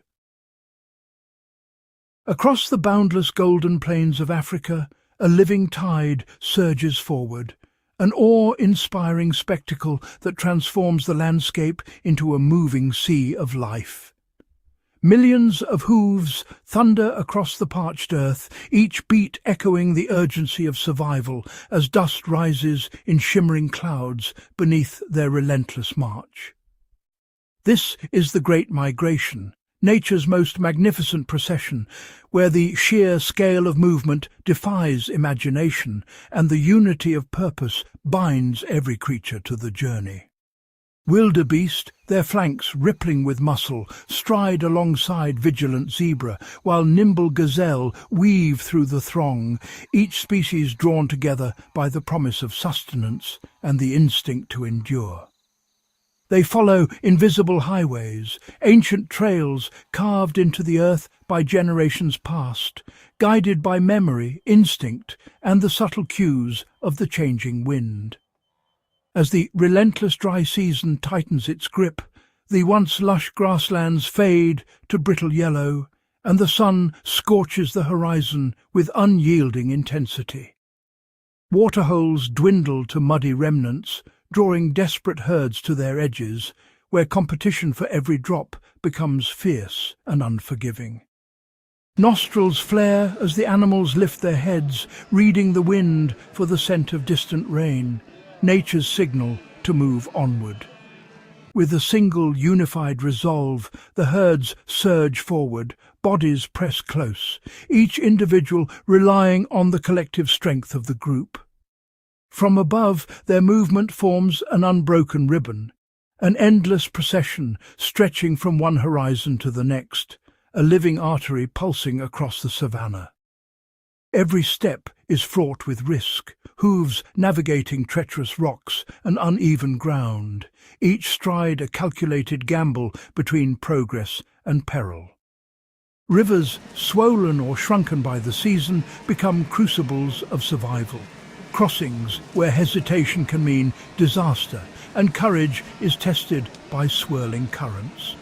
A: Across the boundless golden plains of Africa, a living tide surges forward, an awe-inspiring spectacle that transforms the landscape into a moving sea of life. Millions of hooves thunder across the parched earth, each beat echoing the urgency of survival as dust rises in shimmering clouds beneath their relentless march. This is the Great Migration, nature's most magnificent procession, where the sheer scale of movement defies imagination and the unity of purpose binds every creature to the journey. Wildebeest, their flanks rippling with muscle, stride alongside vigilant zebra, while nimble gazelle weave through the throng, each species drawn together by the promise of sustenance and the instinct to endure. They follow invisible highways, ancient trails carved into the earth by generations past, guided by memory, instinct, and the subtle cues of the changing wind. As the relentless dry season tightens its grip, the once lush grasslands fade to brittle yellow, and the sun scorches the horizon with unyielding intensity. Waterholes dwindle to muddy remnants, drawing desperate herds to their edges, where competition for every drop becomes fierce and unforgiving. Nostrils flare as the animals lift their heads, reading the wind for the scent of distant rain, nature's signal to move onward. With a single unified resolve, the herds surge forward, bodies press close, each individual relying on the collective strength of the group. From above, their movement forms an unbroken ribbon, an endless procession stretching from one horizon to the next, a living artery pulsing across the savanna. Every step is fraught with risk, hooves navigating treacherous rocks and uneven ground, each stride a calculated gamble between progress and peril. Rivers, swollen or shrunken by the season, become crucibles of survival, crossings where hesitation can mean disaster and courage is tested by swirling currents.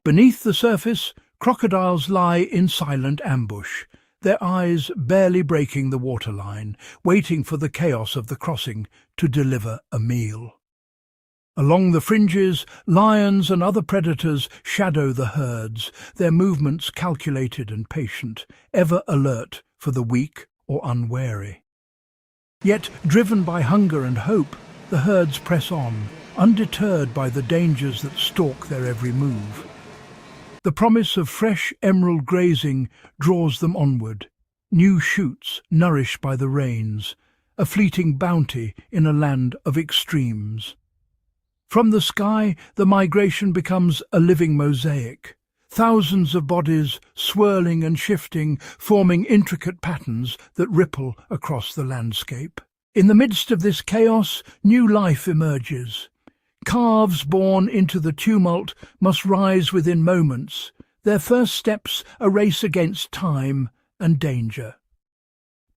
A: Beneath the surface, crocodiles lie in silent ambush, their eyes barely breaking the waterline, waiting for the chaos of the crossing to deliver a meal. Along the fringes, lions and other predators shadow the herds, their movements calculated and patient, ever alert for the weak or unwary. Yet, driven by hunger and hope, the herds press on, undeterred by the dangers that stalk their every move. The promise of fresh emerald grazing draws them onward, new shoots nourished by the rains, a fleeting bounty in a land of extremes. From the sky, the migration becomes a living mosaic, thousands of bodies swirling and shifting, forming intricate patterns that ripple across the landscape. In the midst of this chaos, new life emerges. Calves born into the tumult must rise within moments, their first steps a race against time and danger.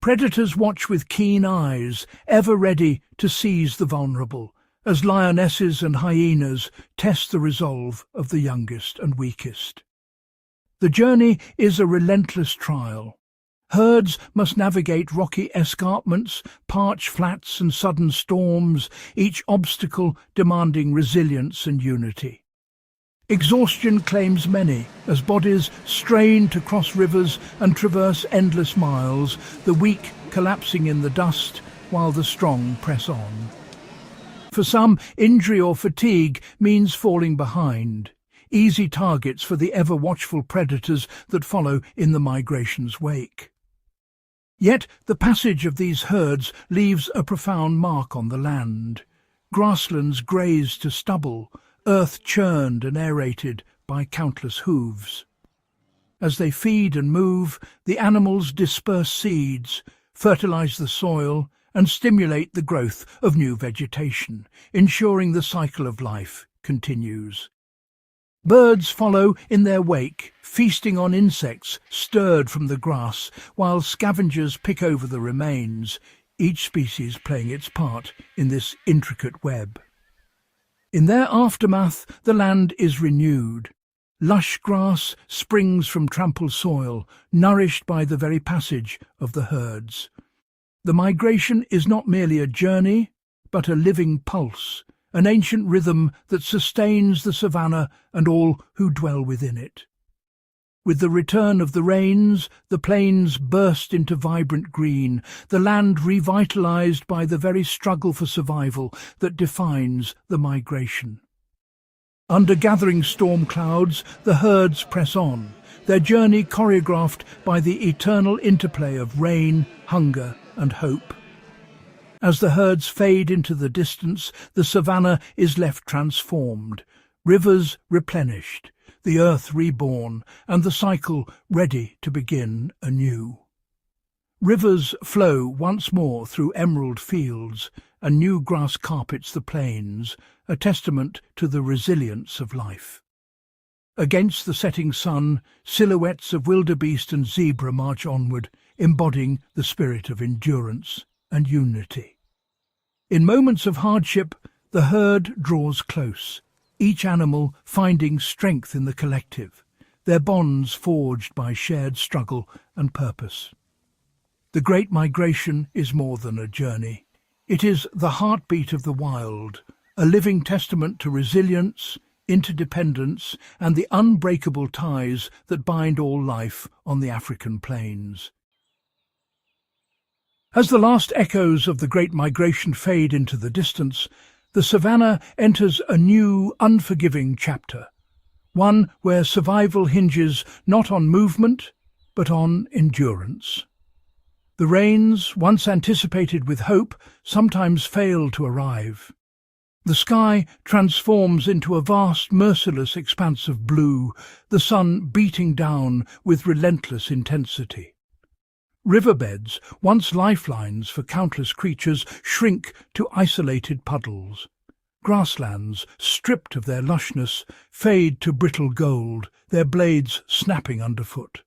A: Predators watch with keen eyes, ever ready to seize the vulnerable, as lionesses and hyenas test the resolve of the youngest and weakest. The journey is a relentless trial. Herds must navigate rocky escarpments, parched flats and sudden storms, each obstacle demanding resilience and unity. Exhaustion claims many, as bodies strain to cross rivers and traverse endless miles, the weak collapsing in the dust while the strong press on. For some, injury or fatigue means falling behind, easy targets for the ever-watchful predators that follow in the migration's wake. Yet the passage of these herds leaves a profound mark on the land. Grasslands grazed to stubble, earth churned and aerated by countless hooves. As they feed and move, the animals disperse seeds, fertilize the soil, and stimulate the growth of new vegetation, ensuring the cycle of life continues. Birds follow in their wake, feasting on insects stirred from the grass, while scavengers pick over the remains, each species playing its part in this intricate web. In their aftermath, the land is renewed. Lush grass springs from trampled soil, nourished by the very passage of the herds. The migration is not merely a journey, but a living pulse, an ancient rhythm that sustains the savanna and all who dwell within it. With the return of the rains, the plains burst into vibrant green, the land revitalized by the very struggle for survival that defines the migration. Under gathering storm clouds, the herds press on, their journey choreographed by the eternal interplay of rain, hunger, and hope. As the herds fade into the distance, the savanna is left transformed, rivers replenished, the earth reborn, and the cycle ready to begin anew. Rivers flow once more through emerald fields, and new grass carpets the plains, a testament to the resilience of life. Against the setting sun, silhouettes of wildebeest and zebra march onward, embodying the spirit of endurance and unity. In moments of hardship, the herd draws close, each animal finding strength in the collective, their bonds forged by shared struggle and purpose. The Great Migration is more than a journey. It is the heartbeat of the wild, a living testament to resilience, interdependence, and the unbreakable ties that bind all life on the African plains. As the last echoes of the Great Migration fade into the distance, the savanna enters a new, unforgiving chapter, one where survival hinges not on movement, but on endurance. The rains, once anticipated with hope, sometimes fail to arrive. The sky transforms into a vast, merciless expanse of blue, the sun beating down with relentless intensity. Riverbeds, once lifelines for countless creatures, shrink to isolated puddles. Grasslands, stripped of their lushness, fade to brittle gold, their blades snapping underfoot.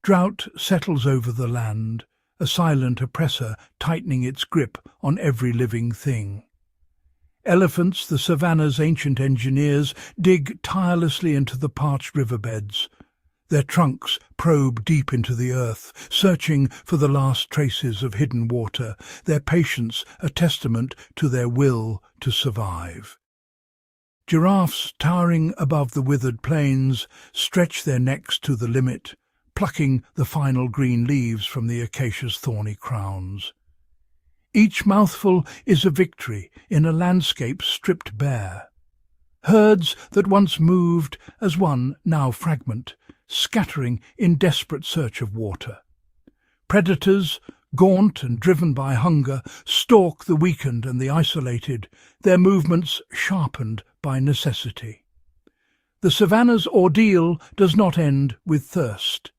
A: Drought settles over the land, a silent oppressor tightening its grip on every living thing. Elephants, the savanna's ancient engineers, dig tirelessly into the parched riverbeds. Their trunks probe deep into the earth, searching for the last traces of hidden water, their patience a testament to their will to survive. Giraffes, towering above the withered plains, stretch their necks to the limit, plucking the final green leaves from the acacia's thorny crowns. Each mouthful is a victory in a landscape stripped bare. Herds that once moved as one now fragment, scattering in desperate search of water. Predators, gaunt and driven by hunger, stalk the weakened and the isolated, their movements sharpened by necessity. The savanna's ordeal does not end with thirst.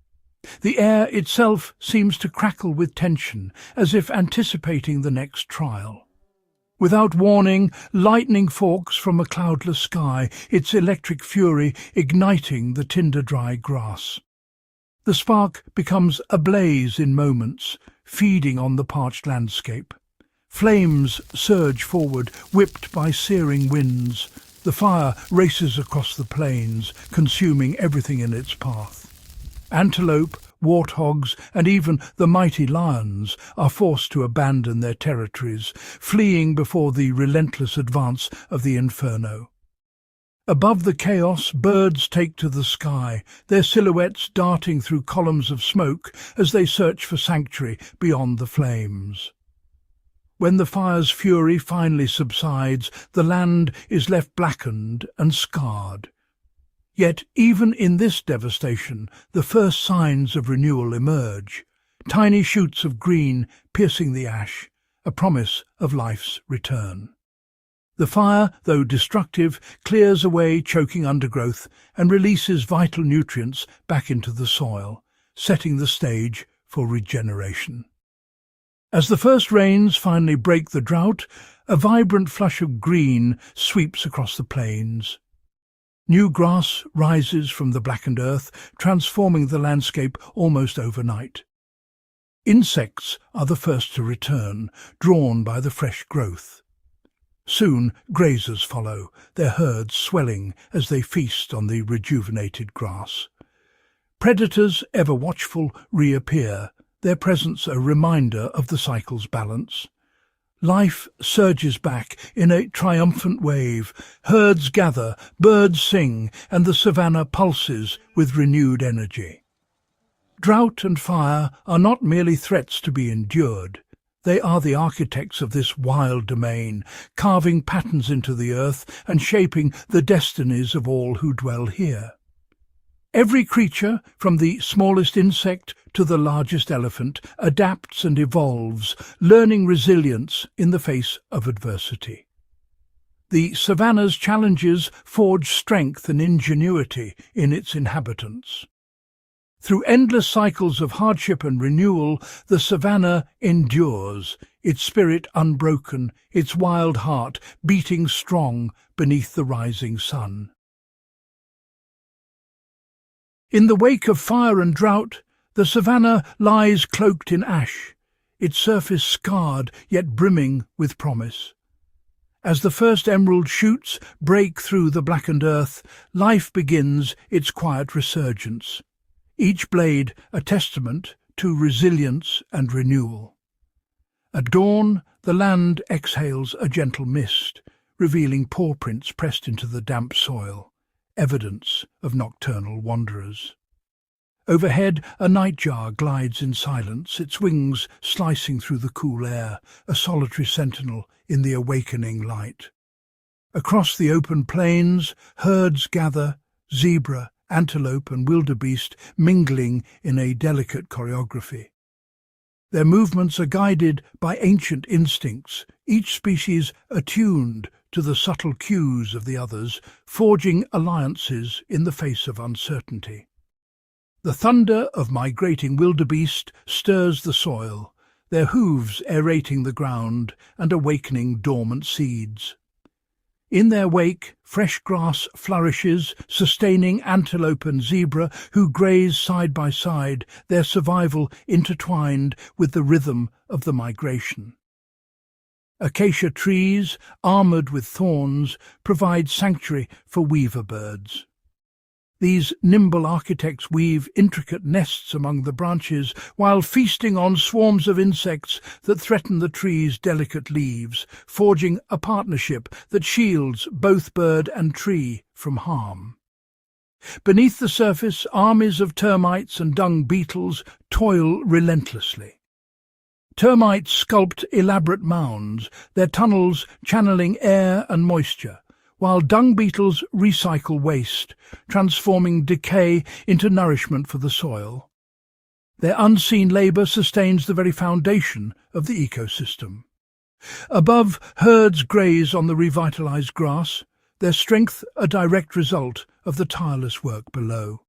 A: The air itself seems to crackle with tension, as if anticipating the next trial. Without warning, lightning forks from a cloudless sky, its electric fury igniting the tinder-dry grass. The spark becomes a blaze in moments, feeding on the parched landscape. Flames surge forward, whipped by searing winds. The fire races across the plains, consuming everything in its path. Antelope, warthogs, and even the mighty lions are forced to abandon their territories, fleeing before the relentless advance of the inferno. Above the chaos, birds take to the sky, their silhouettes darting through columns of smoke as they search for sanctuary beyond the flames. When the fire's fury finally subsides, the land is left blackened and scarred. Yet even in this devastation, the first signs of renewal emerge, tiny shoots of green piercing the ash, a promise of life's return. The fire, though destructive, clears away choking undergrowth and releases vital nutrients back into the soil, setting the stage for regeneration. As the first rains finally break the drought, a vibrant flush of green sweeps across the plains. New grass rises from the blackened earth, transforming the landscape almost overnight. Insects are the first to return, drawn by the fresh growth. Soon grazers follow, their herds swelling as they feast on the rejuvenated grass. Predators, ever watchful, reappear, their presence a reminder of the cycle's balance. Life surges back in a triumphant wave, herds gather, birds sing, and the savanna pulses with renewed energy. Drought and fire are not merely threats to be endured. They are the architects of this wild domain, carving patterns into the earth and shaping the destinies of all who dwell here. Every creature, from the smallest insect to the largest elephant, adapts and evolves, learning resilience in the face of adversity. The savanna's challenges forge strength and ingenuity in its inhabitants. Through endless cycles of hardship and renewal, the savanna endures, its spirit unbroken, its wild heart beating strong beneath the rising sun. In the wake of fire and drought, the savanna lies cloaked in ash, its surface scarred yet brimming with promise. As the first emerald shoots break through the blackened earth, life begins its quiet resurgence, each blade a testament to resilience and renewal. At dawn, the land exhales a gentle mist, revealing paw prints pressed into the damp soil, evidence of nocturnal wanderers. Overhead, a nightjar glides in silence, its wings slicing through the cool air, a solitary sentinel in the awakening light. Across the open plains, herds gather, zebra, antelope and wildebeest mingling in a delicate choreography. Their movements are guided by ancient instincts, each species attuned to the subtle cues of the others, forging alliances in the face of uncertainty. The thunder of migrating wildebeest stirs the soil, their hooves aerating the ground and awakening dormant seeds. In their wake, fresh grass flourishes, sustaining antelope and zebra who graze side by side, their survival intertwined with the rhythm of the migration. Acacia trees, armoured with thorns, provide sanctuary for weaver birds. These nimble architects weave intricate nests among the branches while feasting on swarms of insects that threaten the tree's delicate leaves, forging a partnership that shields both bird and tree from harm. Beneath the surface, armies of termites and dung beetles toil relentlessly. Termites sculpt elaborate mounds, their tunnels channeling air and moisture, while dung beetles recycle waste, transforming decay into nourishment for the soil. Their unseen labour sustains the very foundation of the ecosystem. Above, herds graze on the revitalised grass, their strength a direct result of the tireless work below.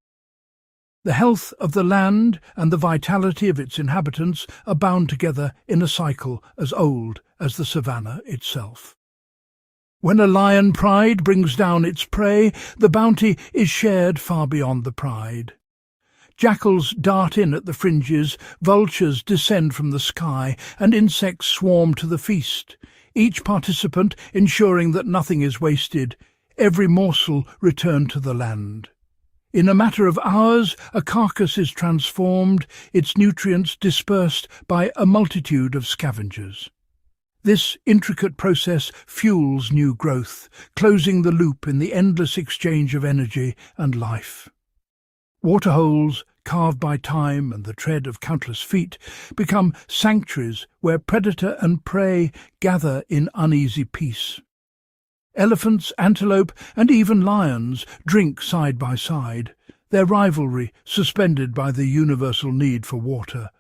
A: The health of the land and the vitality of its inhabitants are bound together in a cycle as old as the savanna itself. When a lion pride brings down its prey, the bounty is shared far beyond the pride. Jackals dart in at the fringes, vultures descend from the sky, and insects swarm to the feast, each participant ensuring that nothing is wasted, every morsel returned to the land. In a matter of hours, a carcass is transformed, its nutrients dispersed by a multitude of scavengers. This intricate process fuels new growth, closing the loop in the endless exchange of energy and life. Waterholes, carved by time and the tread of countless feet, become sanctuaries where predator and prey gather in uneasy peace. Elephants, antelope, and even lions drink side by side, their rivalry suspended by the universal need for water,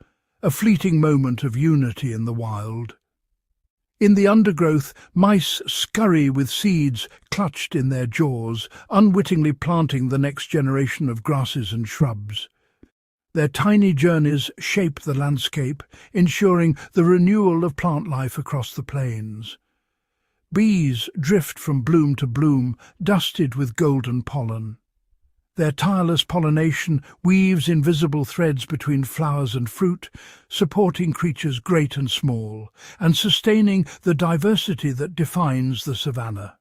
A: a fleeting moment of unity in the wild. In the undergrowth, mice scurry with seeds clutched in their jaws, unwittingly planting the next generation of grasses and shrubs. Their tiny journeys shape the landscape, ensuring the renewal of plant life across the plains. Bees drift from bloom to bloom, dusted with golden pollen. Their tireless pollination weaves invisible threads between flowers and fruit, supporting creatures great and small, and sustaining the diversity that defines the savanna.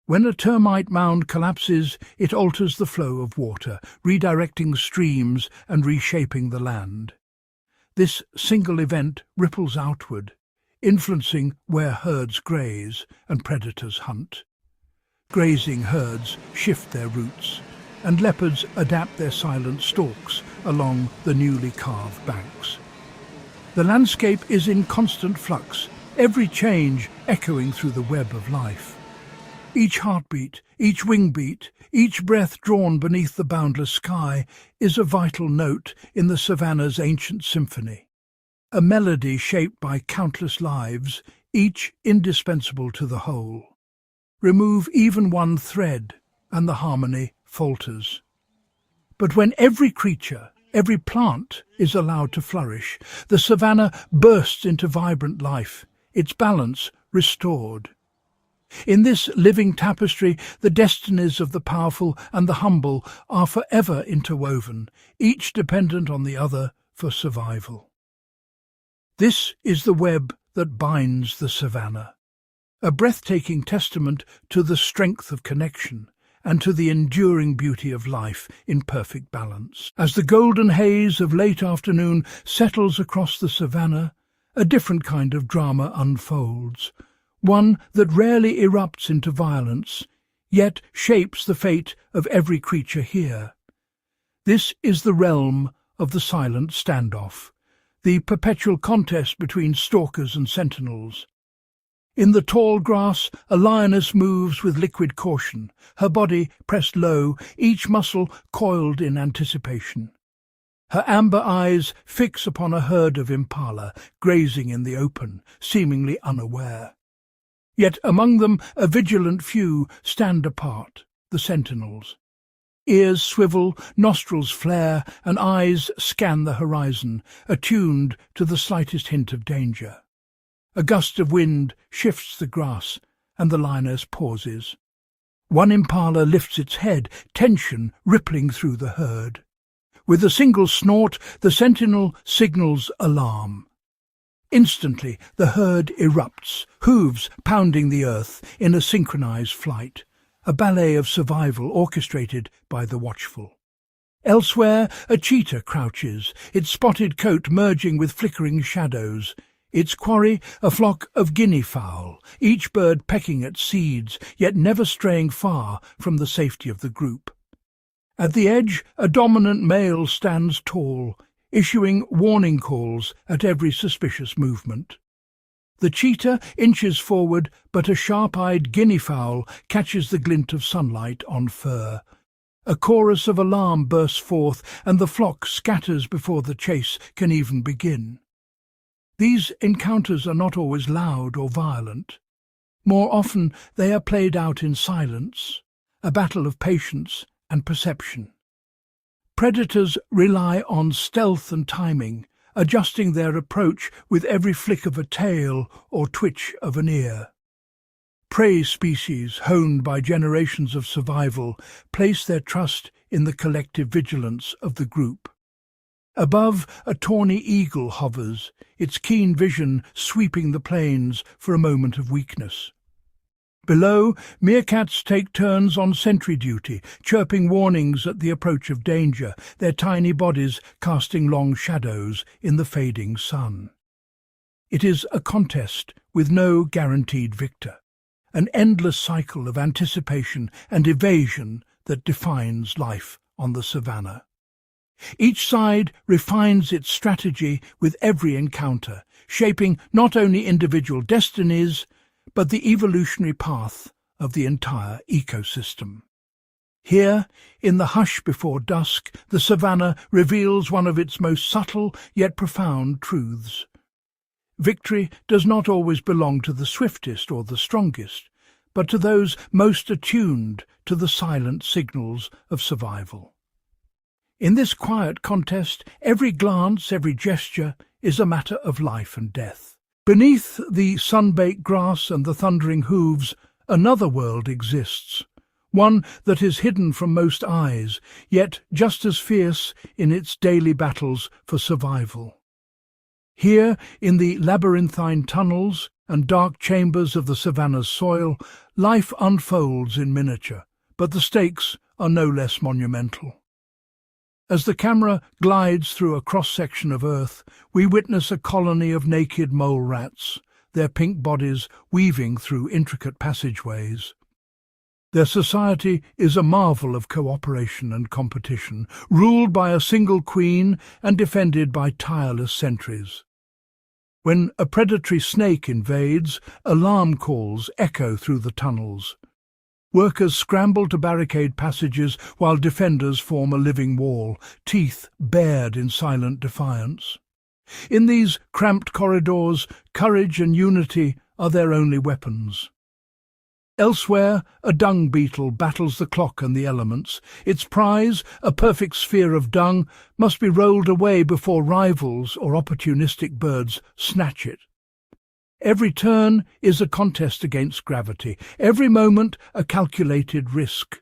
A: When a termite mound collapses, it alters the flow of water, redirecting streams and reshaping the land. This single event ripples outward, influencing where herds graze and predators hunt. Grazing herds shift their routes, and leopards adapt their silent stalks along the newly carved banks. The landscape is in constant flux, every change echoing through the web of life. Each heartbeat, each wing beat, each breath drawn beneath the boundless sky is a vital note in the savanna's ancient symphony, a melody shaped by countless lives, each indispensable to the whole. Remove even one thread, and the harmony falters. But when every creature, every plant is allowed to flourish, the savanna bursts into vibrant life, its balance restored. In this living tapestry, the destinies of the powerful and the humble are forever interwoven, each dependent on the other for survival. This is the web that binds the savanna, a breathtaking testament to the strength of connection and to the enduring beauty of life in perfect balance. As the golden haze of late afternoon settles across the savanna, a different kind of drama unfolds, one that rarely erupts into violence, yet shapes the fate of every creature here. This is the realm of the silent standoff, the perpetual contest between stalkers and sentinels. In the tall grass, a lioness moves with liquid caution, her body pressed low, each muscle coiled in anticipation. Her amber eyes fix upon a herd of impala, grazing in the open, seemingly unaware. Yet among them a vigilant few stand apart, the sentinels. Ears swivel, nostrils flare, and eyes scan the horizon, attuned to the slightest hint of danger. A gust of wind shifts the grass, and the lioness pauses. One impala lifts its head, tension rippling through the herd. With a single snort, the sentinel signals alarm. Instantly, the herd erupts, hooves pounding the earth in a synchronized flight, a ballet of survival orchestrated by the watchful. Elsewhere, a cheetah crouches, its spotted coat merging with flickering shadows. Its quarry, a flock of guinea fowl, each bird pecking at seeds, yet never straying far from the safety of the group. At the edge, a dominant male stands tall, issuing warning calls at every suspicious movement. The cheetah inches forward, but a sharp-eyed guinea fowl catches the glint of sunlight on fur. A chorus of alarm bursts forth, and the flock scatters before the chase can even begin. These encounters are not always loud or violent. More often they are played out in silence, a battle of patience and perception. Predators rely on stealth and timing, adjusting their approach with every flick of a tail or twitch of an ear. Prey species, honed by generations of survival, place their trust in the collective vigilance of the group. Above, a tawny eagle hovers, its keen vision sweeping the plains for a moment of weakness. Below, meerkats take turns on sentry duty, chirping warnings at the approach of danger, their tiny bodies casting long shadows in the fading sun. It is a contest with no guaranteed victor, an endless cycle of anticipation and evasion that defines life on the savanna. Each side refines its strategy with every encounter, shaping not only individual destinies, but the evolutionary path of the entire ecosystem. Here, in the hush before dusk, the savanna reveals one of its most subtle yet profound truths. Victory does not always belong to the swiftest or the strongest, but to those most attuned to the silent signals of survival. In this quiet contest, every glance, every gesture is a matter of life and death. Beneath the sun-baked grass and the thundering hooves, another world exists, one that is hidden from most eyes, yet just as fierce in its daily battles for survival. Here, in the labyrinthine tunnels and dark chambers of the Savanna's soil, life unfolds in miniature, but the stakes are no less monumental. As the camera glides through a cross-section of Earth, we witness a colony of naked mole rats, their pink bodies weaving through intricate passageways. Their society is a marvel of cooperation and competition, ruled by a single queen and defended by tireless sentries. When a predatory snake invades, alarm calls echo through the tunnels. Workers scramble to barricade passages while defenders form a living wall, teeth bared in silent defiance. In these cramped corridors, courage and unity are their only weapons. Elsewhere, a dung beetle battles the clock and the elements. Its prize, a perfect sphere of dung, must be rolled away before rivals or opportunistic birds snatch it. Every turn is a contest against gravity, every moment a calculated risk.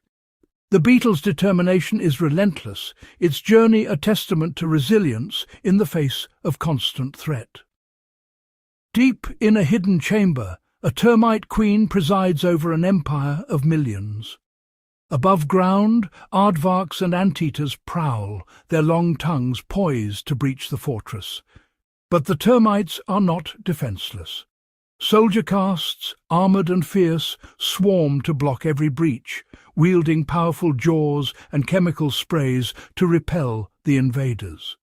A: The beetle's determination is relentless, its journey a testament to resilience in the face of constant threat. Deep in a hidden chamber, a termite queen presides over an empire of millions. Above ground, aardvarks and anteaters prowl, their long tongues poised to breach the fortress. But the termites are not defenseless. Soldier castes, armoured and fierce, swarm to block every breach, wielding powerful jaws and chemical sprays to repel the invaders.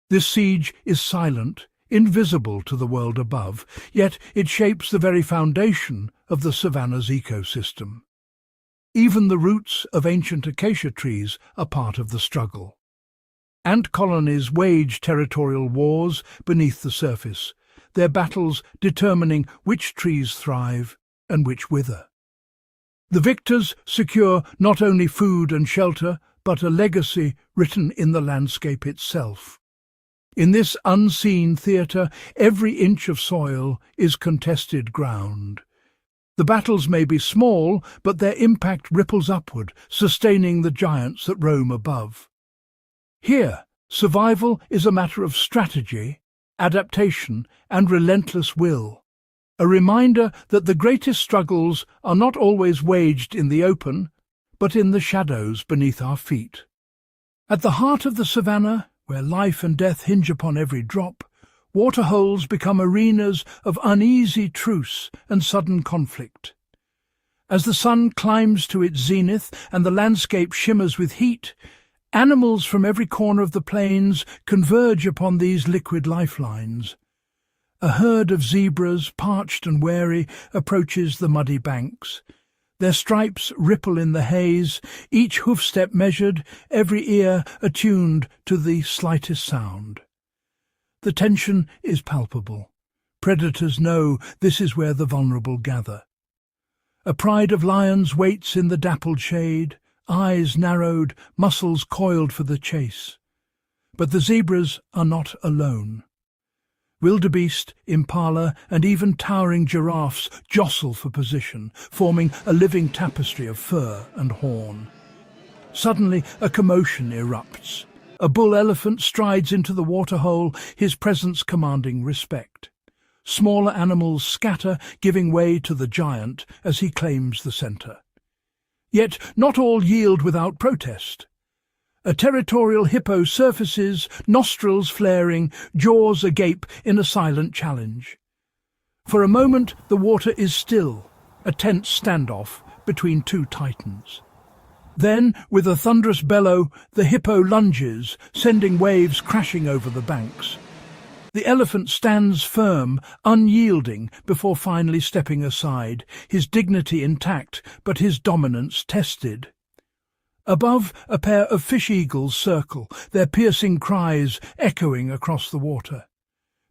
A: This siege is silent, invisible to the world above, yet it shapes the very foundation of the Savanna's ecosystem. Even the roots of ancient acacia trees are part of the struggle. Ant colonies wage territorial wars beneath the surface, their battles determining which trees thrive and which wither. The victors secure not only food and shelter, but a legacy written in the landscape itself. In this unseen theatre, every inch of soil is contested ground. The battles may be small, but their impact ripples upward, sustaining the giants that roam above. Here, survival is a matter of strategy, adaptation, and relentless will. A reminder that the greatest struggles are not always waged in the open, but in the shadows beneath our feet. At the heart of the Savanna, where life and death hinge upon every drop, waterholes become arenas of uneasy truce and sudden conflict. As the sun climbs to its zenith and the landscape shimmers with heat, animals from every corner of the plains converge upon these liquid lifelines. A herd of zebras, parched and wary, approaches the muddy banks. Their stripes ripple in the haze, each hoofstep measured, every ear attuned to the slightest sound. The tension is palpable. Predators know this is where the vulnerable gather. A pride of lions waits in the dappled shade, eyes narrowed, muscles coiled for the chase. But the zebras are not alone. Wildebeest, impala, and even towering giraffes jostle for position, forming a living tapestry of fur and horn. Suddenly, a commotion erupts. A bull elephant strides into the waterhole, his presence commanding respect. Smaller animals scatter, giving way to the giant as he claims the centre. Yet not all yield without protest. A territorial hippo surfaces, nostrils flaring, jaws agape in a silent challenge. For a moment the water is still, a tense standoff between two titans. Then, with a thunderous bellow, the hippo lunges, sending waves crashing over the banks. The elephant stands firm, unyielding, before finally stepping aside, his dignity intact, but his dominance tested. Above, a pair of fish-eagles circle, their piercing cries echoing across the water.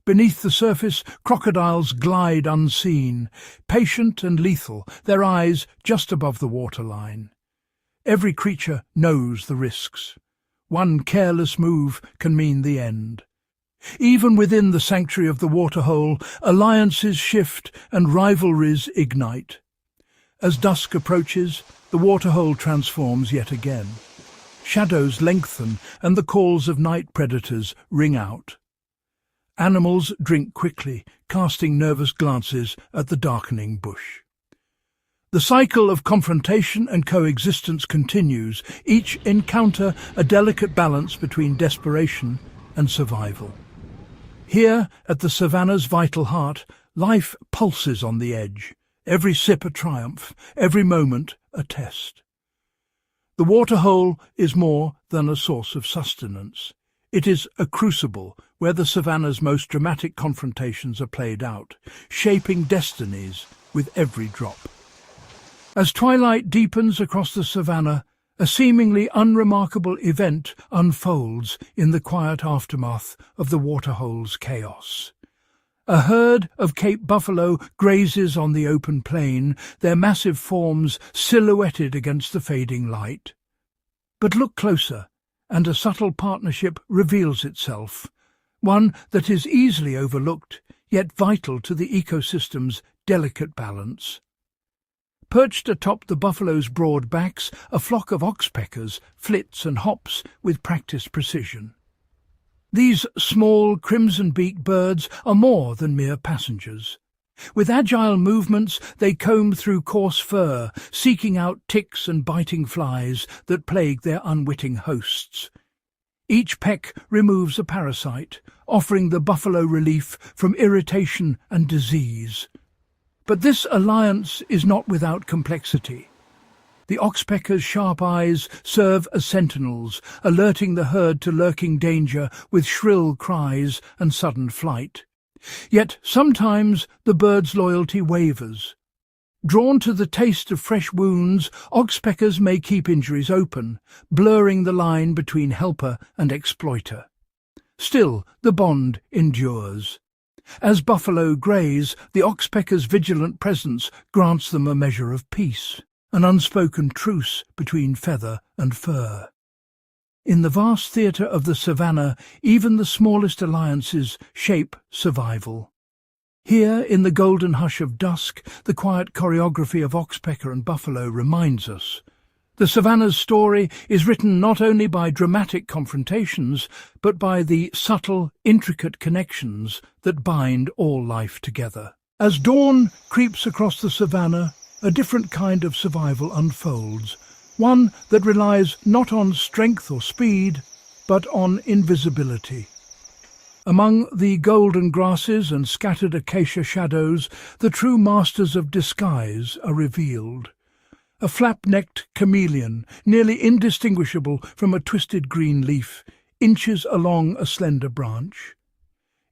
A: Beneath the surface, crocodiles glide unseen, patient and lethal, their eyes just above the waterline. Every creature knows the risks. One careless move can mean the end. Even within the sanctuary of the waterhole, alliances shift and rivalries ignite. As dusk approaches, the waterhole transforms yet again. Shadows lengthen and the calls of night predators ring out. Animals drink quickly, casting nervous glances at the darkening bush. The cycle of confrontation and coexistence continues, each encounter a delicate balance between desperation and survival. Here, at the savannah's vital heart, life pulses on the edge, every sip a triumph, every moment a test. The waterhole is more than a source of sustenance. It is a crucible where the savannah's most dramatic confrontations are played out, shaping destinies with every drop. As twilight deepens across the savannah, a seemingly unremarkable event unfolds in the quiet aftermath of the waterhole's chaos. A herd of Cape buffalo grazes on the open plain, their massive forms silhouetted against the fading light. But look closer, and a subtle partnership reveals itself, one that is easily overlooked, yet vital to the ecosystem's delicate balance. Perched atop the buffalo's broad backs, a flock of oxpeckers flits and hops with practiced precision. These small crimson-beaked birds are more than mere passengers. With agile movements, they comb through coarse fur, seeking out ticks and biting flies that plague their unwitting hosts. Each peck removes a parasite, offering the buffalo relief from irritation and disease. But this alliance is not without complexity. The oxpeckers' sharp eyes serve as sentinels, alerting the herd to lurking danger with shrill cries and sudden flight. Yet sometimes the bird's loyalty wavers. Drawn to the taste of fresh wounds, oxpeckers may keep injuries open, blurring the line between helper and exploiter. Still, the bond endures. As buffalo graze, the oxpecker's vigilant presence grants them a measure of peace, an unspoken truce between feather and fur. In the vast theatre of the savannah, even the smallest alliances shape survival. Here, in the golden hush of dusk, the quiet choreography of oxpecker and buffalo reminds us. The savannah's story is written not only by dramatic confrontations, but by the subtle, intricate connections that bind all life together. As dawn creeps across the savannah, a different kind of survival unfolds, one that relies not on strength or speed, but on invisibility. Among the golden grasses and scattered acacia shadows, the true masters of disguise are revealed. A flap-necked chameleon, nearly indistinguishable from a twisted green leaf, inches along a slender branch.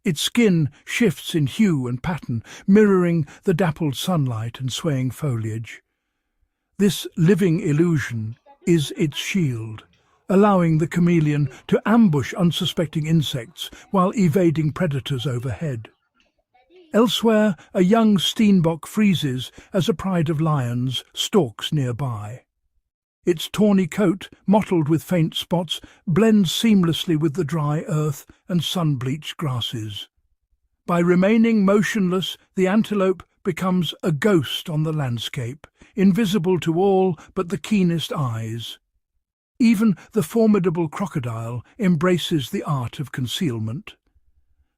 A: Its skin shifts in hue and pattern, mirroring the dappled sunlight and swaying foliage. This living illusion is its shield, allowing the chameleon to ambush unsuspecting insects while evading predators overhead. Elsewhere, a young steenbok freezes as a pride of lions stalks nearby. Its tawny coat, mottled with faint spots, blends seamlessly with the dry earth and sun-bleached grasses. By remaining motionless, the antelope becomes a ghost on the landscape, invisible to all but the keenest eyes. Even the formidable crocodile embraces the art of concealment.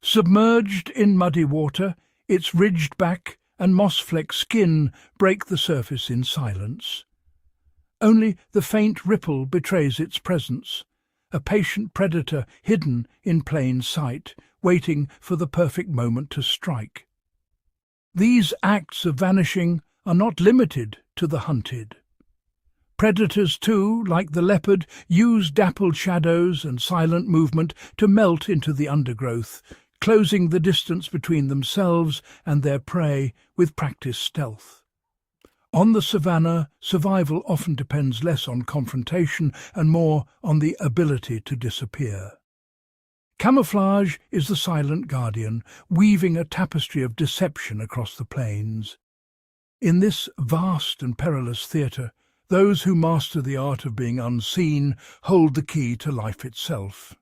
A: Submerged in muddy water, its ridged back and moss-flecked skin break the surface in silence. Only the faint ripple betrays its presence, a patient predator hidden in plain sight, waiting for the perfect moment to strike. These acts of vanishing are not limited to the hunted. Predators too, like the leopard, use dappled shadows and silent movement to melt into the undergrowth, closing the distance between themselves and their prey with practiced stealth. On the savannah, survival often depends less on confrontation and more on the ability to disappear. Camouflage is the silent guardian, weaving a tapestry of deception across the plains. In this vast and perilous theatre, those who master the art of being unseen hold the key to life itself.